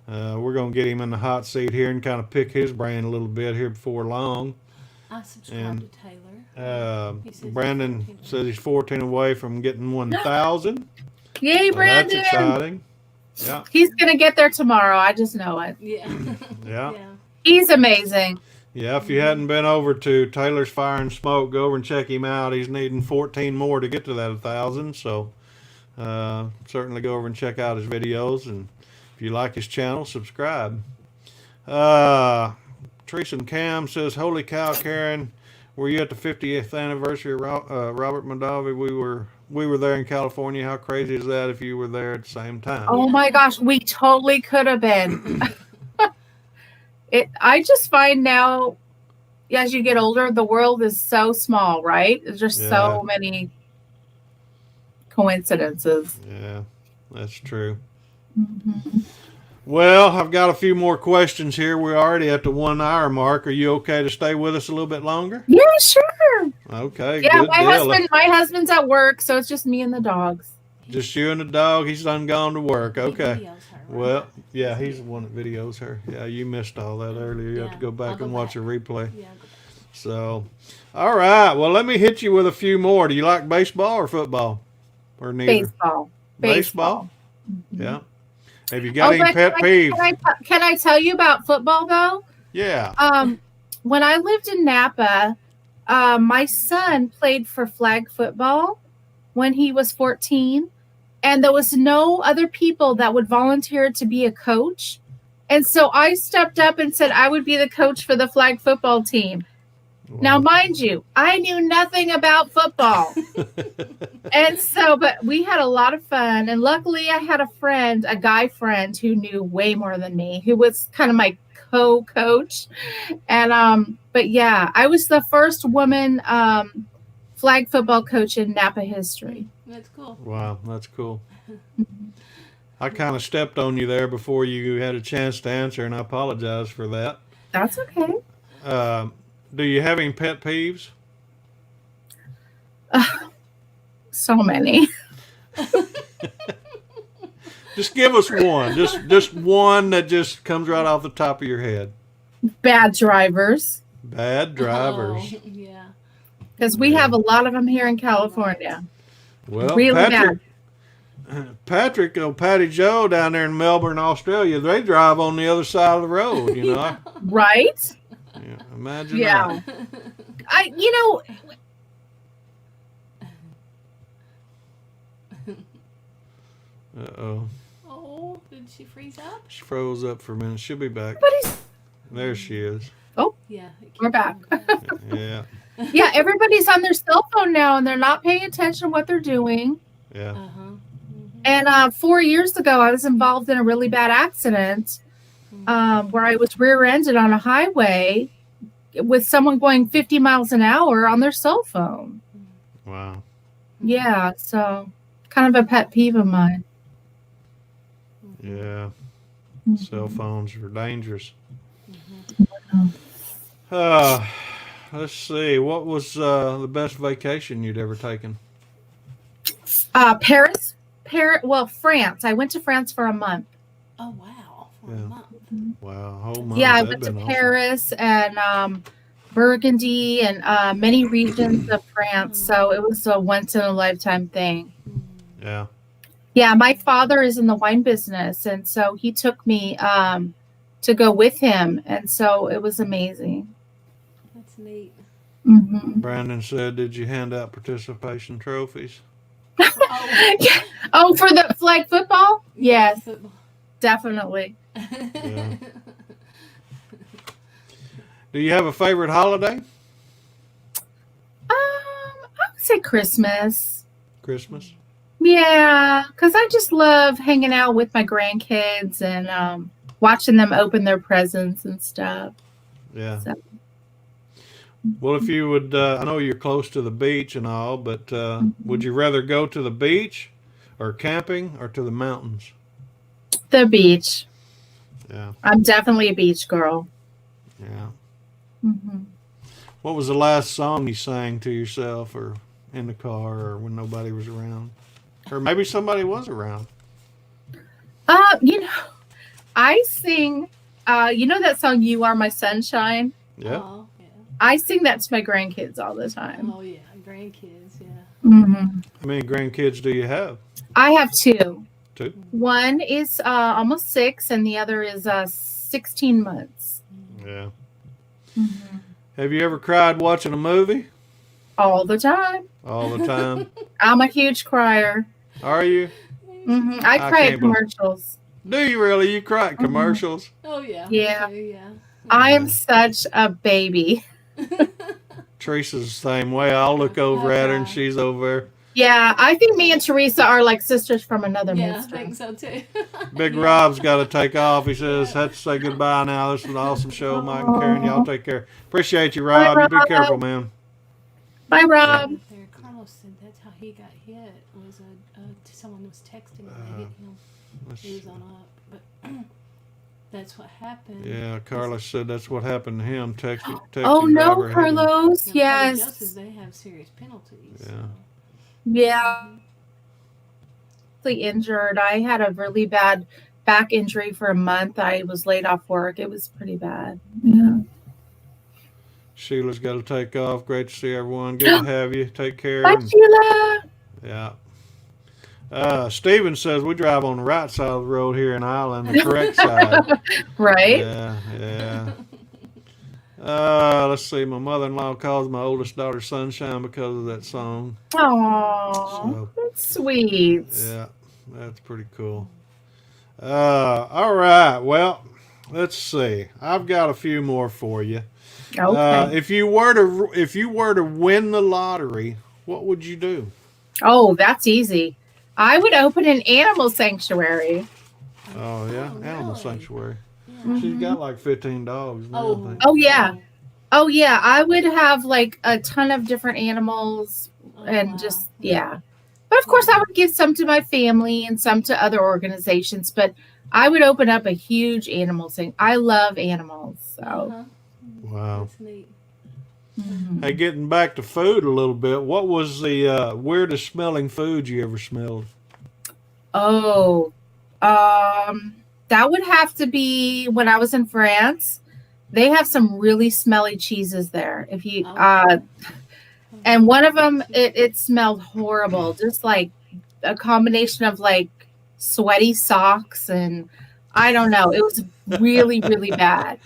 we're going to get him in the hot seat here and kind of pick his brain a little bit here before long. I subscribe And, to Taylor. He says Brandon he's 14 says he's 14 away from getting 1,000. Yay, So Brandon! that's exciting. Yeah. He's gonna get there tomorrow. I just know it. Yeah. Yeah. He's amazing. Yeah, if you hadn't been over to Taylor's Fire and Smoke, go over and check him out. He's needing 14 more to get to that 1,000. So certainly go over and check out his videos. And if you like his channel, subscribe. Teresa and Cam says, holy cow, Karen, were you at the 50th anniversary of Robert Mondavi? We were there in California. How crazy is that if you were there at the same time? Oh my gosh, we totally could have been. I just find now, as you get older, the world is so small, right? There's just so many coincidences. Yeah, that's true. Mm-hmm. Well, I've got a few more questions here. We're already at the 1 hour mark. Are you okay to stay with us a little bit longer? Yeah, sure. Okay, Yeah, good deal. my husband's at work, so it's just me and the dogs. Just you and the dog. He's done gone to work. Okay. He yells her. Well, yeah, he's the one that videos her. Yeah, you missed all that earlier. You have to Yeah, go back I'll go and watch a back. replay. Yeah, I'll go back. So, all right. Well, let me hit you with a few more. Do you like baseball or football? Or neither? Baseball. Baseball? Mhm. Yeah. Have you got Oh, any but pet peeves? can I tell you about football though? Yeah. When I lived in Napa, my son played for flag football when he was 14, and there was no other people that would volunteer to be a coach. And so I stepped up and said I would be the coach for the flag football team. Now, Wow. mind you, I knew nothing about football. And so, but we had a lot of fun. And luckily, I had a guy friend who knew way more than me, who was kind of my co-coach. And, but yeah, I was the first woman flag football coach in Napa history. That's cool. Wow, that's cool. I kind of stepped on you there before you had a chance to answer, and I apologize for that. That's okay. Do you have any pet peeves? So many. Just give us one. Just one that just comes right off the top of your head. Bad drivers. Bad drivers. Oh, yeah. Because we have a lot of them here in California. Well, Really Patrick, Patty Joe down there in Melbourne, Australia, they drive on the other side of the road, you know. Right? Yeah, imagine Yeah. that. Uh-oh. Oh, did she freeze up? She froze up for a minute. She'll be back. There she is. Yeah. We're back. Yeah. Yeah, everybody's on their cell phone now and they're not paying attention to what they're doing. Yeah. Uh-huh. And 4 years ago, I was involved in a really bad accident where I was rear-ended on a highway with someone going 50 miles an hour on their cell phone. Wow. Yeah, so kind of a pet peeve of mine. Yeah. Cell phones are dangerous. Mhm. Let's see. What was the best vacation you'd ever taken? Paris. France. I went to France for a month. Oh, wow. For Yeah. a month. Wow, whole month. Yeah, I That'd went to been awesome. Paris and Burgundy and many regions of France. So it was a once in a lifetime thing. Yeah. Yeah, my father is in the wine business, and so he took me to go with him, and so it was amazing. That's neat. Mm-hmm. Brandon said, "Did you hand out participation trophies?" Oh, Yeah. Oh, for the flag football? Yes, football. definitely. Yeah. Do you have a favorite holiday? I would say Christmas. Christmas. Yeah, because I just love hanging out with my grandkids and watching them open their presents and stuff. Yeah. So. Well, if you would, I know you're close to the beach and all, but would you rather go to the beach or camping or to the mountains? The beach. Yeah. I'm definitely a beach girl. Yeah. Mm-hmm. What was the last song you sang to yourself or in the car or when nobody was around? Or maybe somebody was around. I sing, that song, You Are My Sunshine? Yeah. Oh, yeah. I sing that to my grandkids all the time. Oh, yeah. Grandkids, yeah. Mm-hmm. How many grandkids do you have? I have two. Two? One is almost 6 and the other is 16 months. Yeah. Mm-hmm. Have you ever cried watching a movie? All the time. All the time? I'm a huge crier. Are you? Mm-hmm. I cry at can't believe- commercials. Do you really? You cry at commercials? Oh, yeah. Yeah. Me too, yeah. I am such a baby. Teresa's the same way. I'll look over at her and she's over there. Yeah, I think me and Teresa are like sisters from another Yeah, I mister. think so too. Big Rob's got to take off. He says, "Have to say goodbye now. This was an awesome show, Mike and Karen. Y'all take care. Appreciate you, Rob. Bye, You be Rob. careful, man." Bye, Rob. There, Carlos said that's how he got hit. Was someone was texting him and they hit him. He was on up, but that's what happened. Yeah, Carlos said that's what happened to him. Texting Oh no, driver hit him. Carlos. Now, Yes. Justice, they have serious penalties. Yeah. So. Yeah. Injured. I had a really bad back injury for a month. I was laid off work. It was pretty bad. Yeah. Sheila's got to take off. Great to see everyone. Good to have you. Take care. Bye, Sheila. Yeah. Steven says we drive on the right side of the road here in Ireland, the correct side. Right? Yeah. Let's see. My mother-in-law calls my oldest daughter Sunshine because of that song. Oh, that's sweet. Yeah, that's pretty cool. All right. Well, let's see. I've got a few more for you. Okay. If you were to win the lottery, what would you do? Oh, that's easy. I would open an animal sanctuary. Oh yeah, Oh, animal really? sanctuary. Mhm. She's got like 15 dogs now, I think. Oh, yeah. Oh, yeah. I would have like a ton of different animals and just, yeah. But of course, I would give some to my family and some to other organizations. But I would open up a huge animal thing. I love animals. So, Uh-huh. Wow. That's neat. mhm. Hey, getting back to food a little bit, what was the weirdest smelling food you ever smelled? Oh, that would have to be when I was in France. They have some really smelly cheeses there. If you, and one of them, it smelled horrible, just like a combination of like sweaty socks and I don't know. It was really, really bad.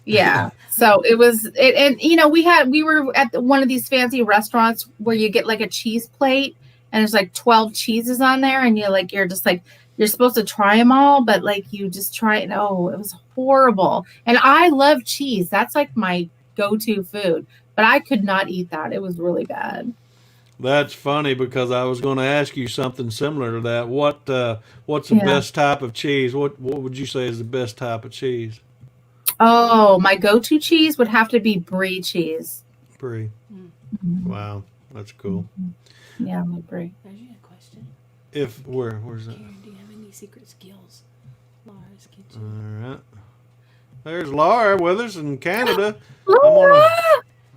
Yeah. So it was, and you know, we were at one of these fancy restaurants where you get like a cheese plate and there's like 12 cheeses on there and you're just like, you're supposed to try them all, but like you just try it. Oh, it was horrible. And I love cheese. That's like my go-to food, but I could not eat that. It was really bad. That's funny because I was going to ask you something similar to that. What's the Yeah. best type of cheese? What would you say is the best type of cheese? Oh, my go-to cheese would have to be brie cheese. Brie. Mhm. Wow, that's cool. Yeah, my brie. There's your question. Where's that? Karen, do you have any secret skills? Laura's All kitchen. right. There's Laura with us in Canada. Laura!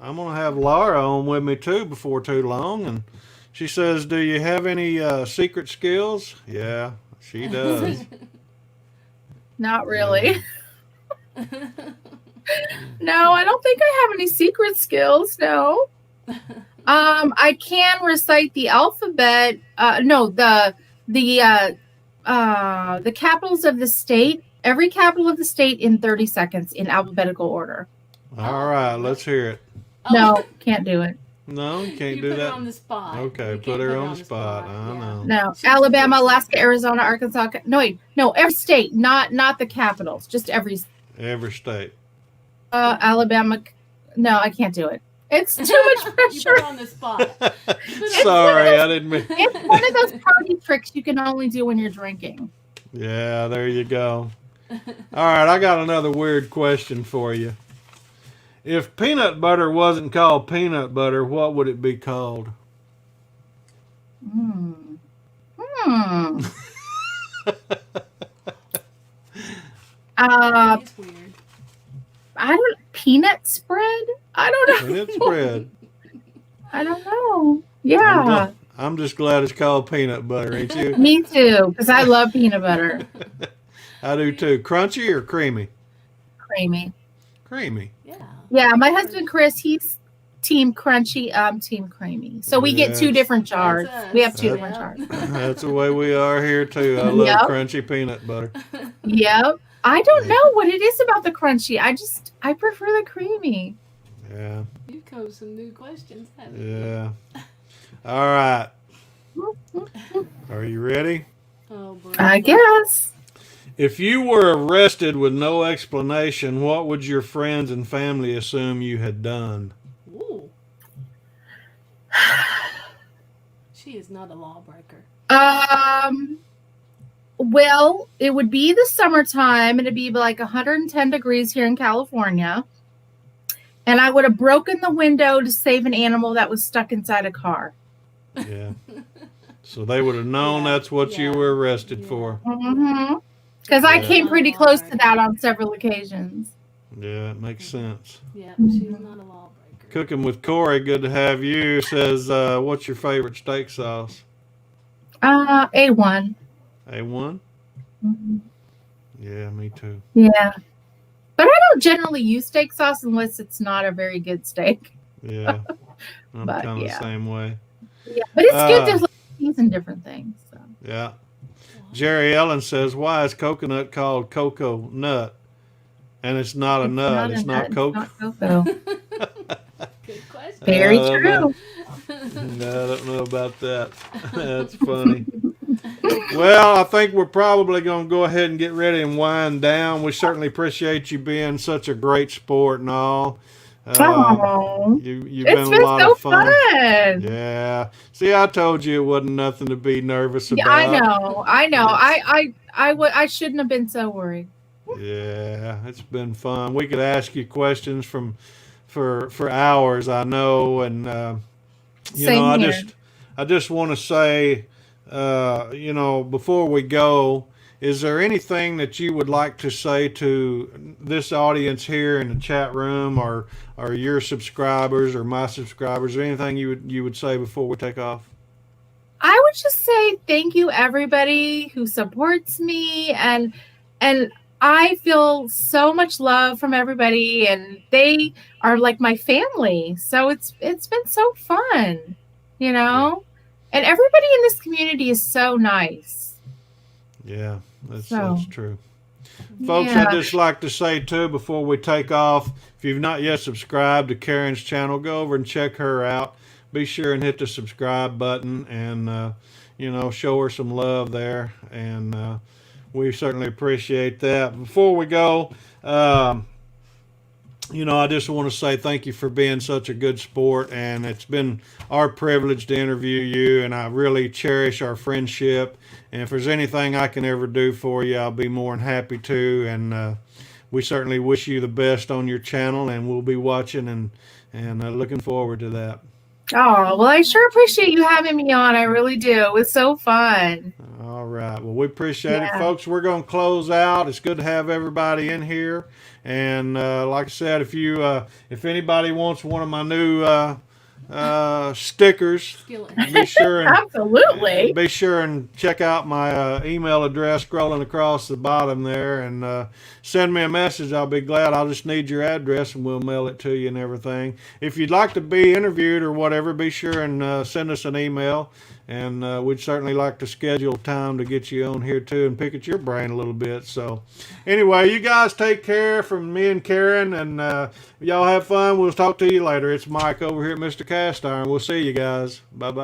I'm gonna have Laura on with me too before too long, and she says, "Do you have any secret skills?" Yeah, she does. Not really. No, I don't think I have any secret skills. No. I can recite the alphabet. No, the capitals of the state. Every capital of the state in 30 seconds in alphabetical order. All right, let's hear it. No, can't do it. No, you can't you do put that. her on the spot. Okay, You put can't her on the spot. I Yeah. know. No, She's Alabama, good. Alaska, Arizona, Arkansas. No, every state, not the capitals, just every. Every state. Alabama. No, I can't do it. It's too much You put pressure. her on the spot. Sorry, I didn't mean. It's one of those party tricks you can only do when you're drinking. Yeah, there you go. All right, I got another weird question for you. If peanut butter wasn't called peanut butter, what would it be called? Hmm. It's weird. I don't peanut spread. I don't know. Peanut spread. I don't know. Yeah, I'm just glad it's called peanut butter, ain't you? me too. Because I love peanut butter. I do too. Crunchy or creamy? Creamy. Creamy. Yeah. Yeah, my husband Chris, he's team crunchy. I'm team creamy. So we get two Yes. different jars. That's us. We have two Yep. different jars. That's the way we are here too. I love Yep. crunchy peanut butter. Yep. I don't know what it is about the crunchy. I prefer the creamy. Yeah. You've come with some new questions, haven't you? Yeah. All right. Are you ready? Oh, boy. I guess. If you were arrested with no explanation, what would your friends and family assume you had done? Ooh. She is not a lawbreaker. Well, it would be the summertime and it'd be like 110 degrees here in California. And I would have broken the window to save an animal that was stuck inside a car. Yeah. So they would have known Yeah, that's what you yeah, were arrested yeah. for. Mm-hmm. Because I Yeah. came pretty close to that on several occasions. Yeah, it makes sense. Yeah, she's not a lawbreaker. Cooking with Corey, good to have you. Says, what's your favorite steak sauce? A1. A1? Mhm. Yeah, me too. Yeah. But I don't generally use steak sauce unless it's not a very good steak. Yeah, I'm But, kind of yeah. the same way. Yeah. But it's good to season different things. So. Yeah. Jerry Ellen says, "Why is coconut called cocoa nut? And it's not a nut. It's not cocoa." It's not cocoa. Good question. Very true. No, I don't know about that. That's funny. Well, I think we're probably going to go ahead and get ready and wind down. We certainly appreciate you being such a great sport and all. You've been a lot of fun. Yeah. See, I told you it wasn't nothing to be nervous about. Yeah, I know. I shouldn't have been so worried. Yeah, it's been fun. We could ask you questions for hours, I know, and I just want to say, before we go, is there anything that you would like to say to this audience here in the chat room, or your subscribers or my subscribers, or anything you would say before we take off? I would just say thank you, everybody who supports me, and I feel so much love from everybody, and they are like my family. So it's been so fun, and everybody in this community is so nice. Yeah, that's true. Folks, I'd just like to say too, before we take off, if you've not yet subscribed to Karen's channel, go over and check her out. Be sure and hit the subscribe button and show her some love there, and we certainly appreciate that. Before we go, I just want to say thank you for being such a good sport, and it's been our privilege to interview you, and I really cherish our friendship. And if there's anything I can ever do for you, I'll be more than happy to. And we certainly wish you the best on your channel, and we'll be watching and looking forward to that. Oh, well, I sure appreciate you having me on. I really do. It was so fun. All right. Well, we appreciate it, folks. We're going to close out. It's good to have everybody in here. And like I said, if anybody wants one of my new stickers, Skillet. be sure and absolutely be sure and check out my email address scrolling across the bottom there, and send me a message. I'll be glad. I'll just need your address and we'll mail it to you and everything. If you'd like to be interviewed or whatever, be sure and send us an email, and we'd certainly like to schedule time to get you on here too and pick at your brain a little bit. So anyway, you guys take care from me and Karen, and y'all have fun. We'll talk to you later. It's Mike over here at Mr. Cast Iron. We'll see you guys. Bye-bye.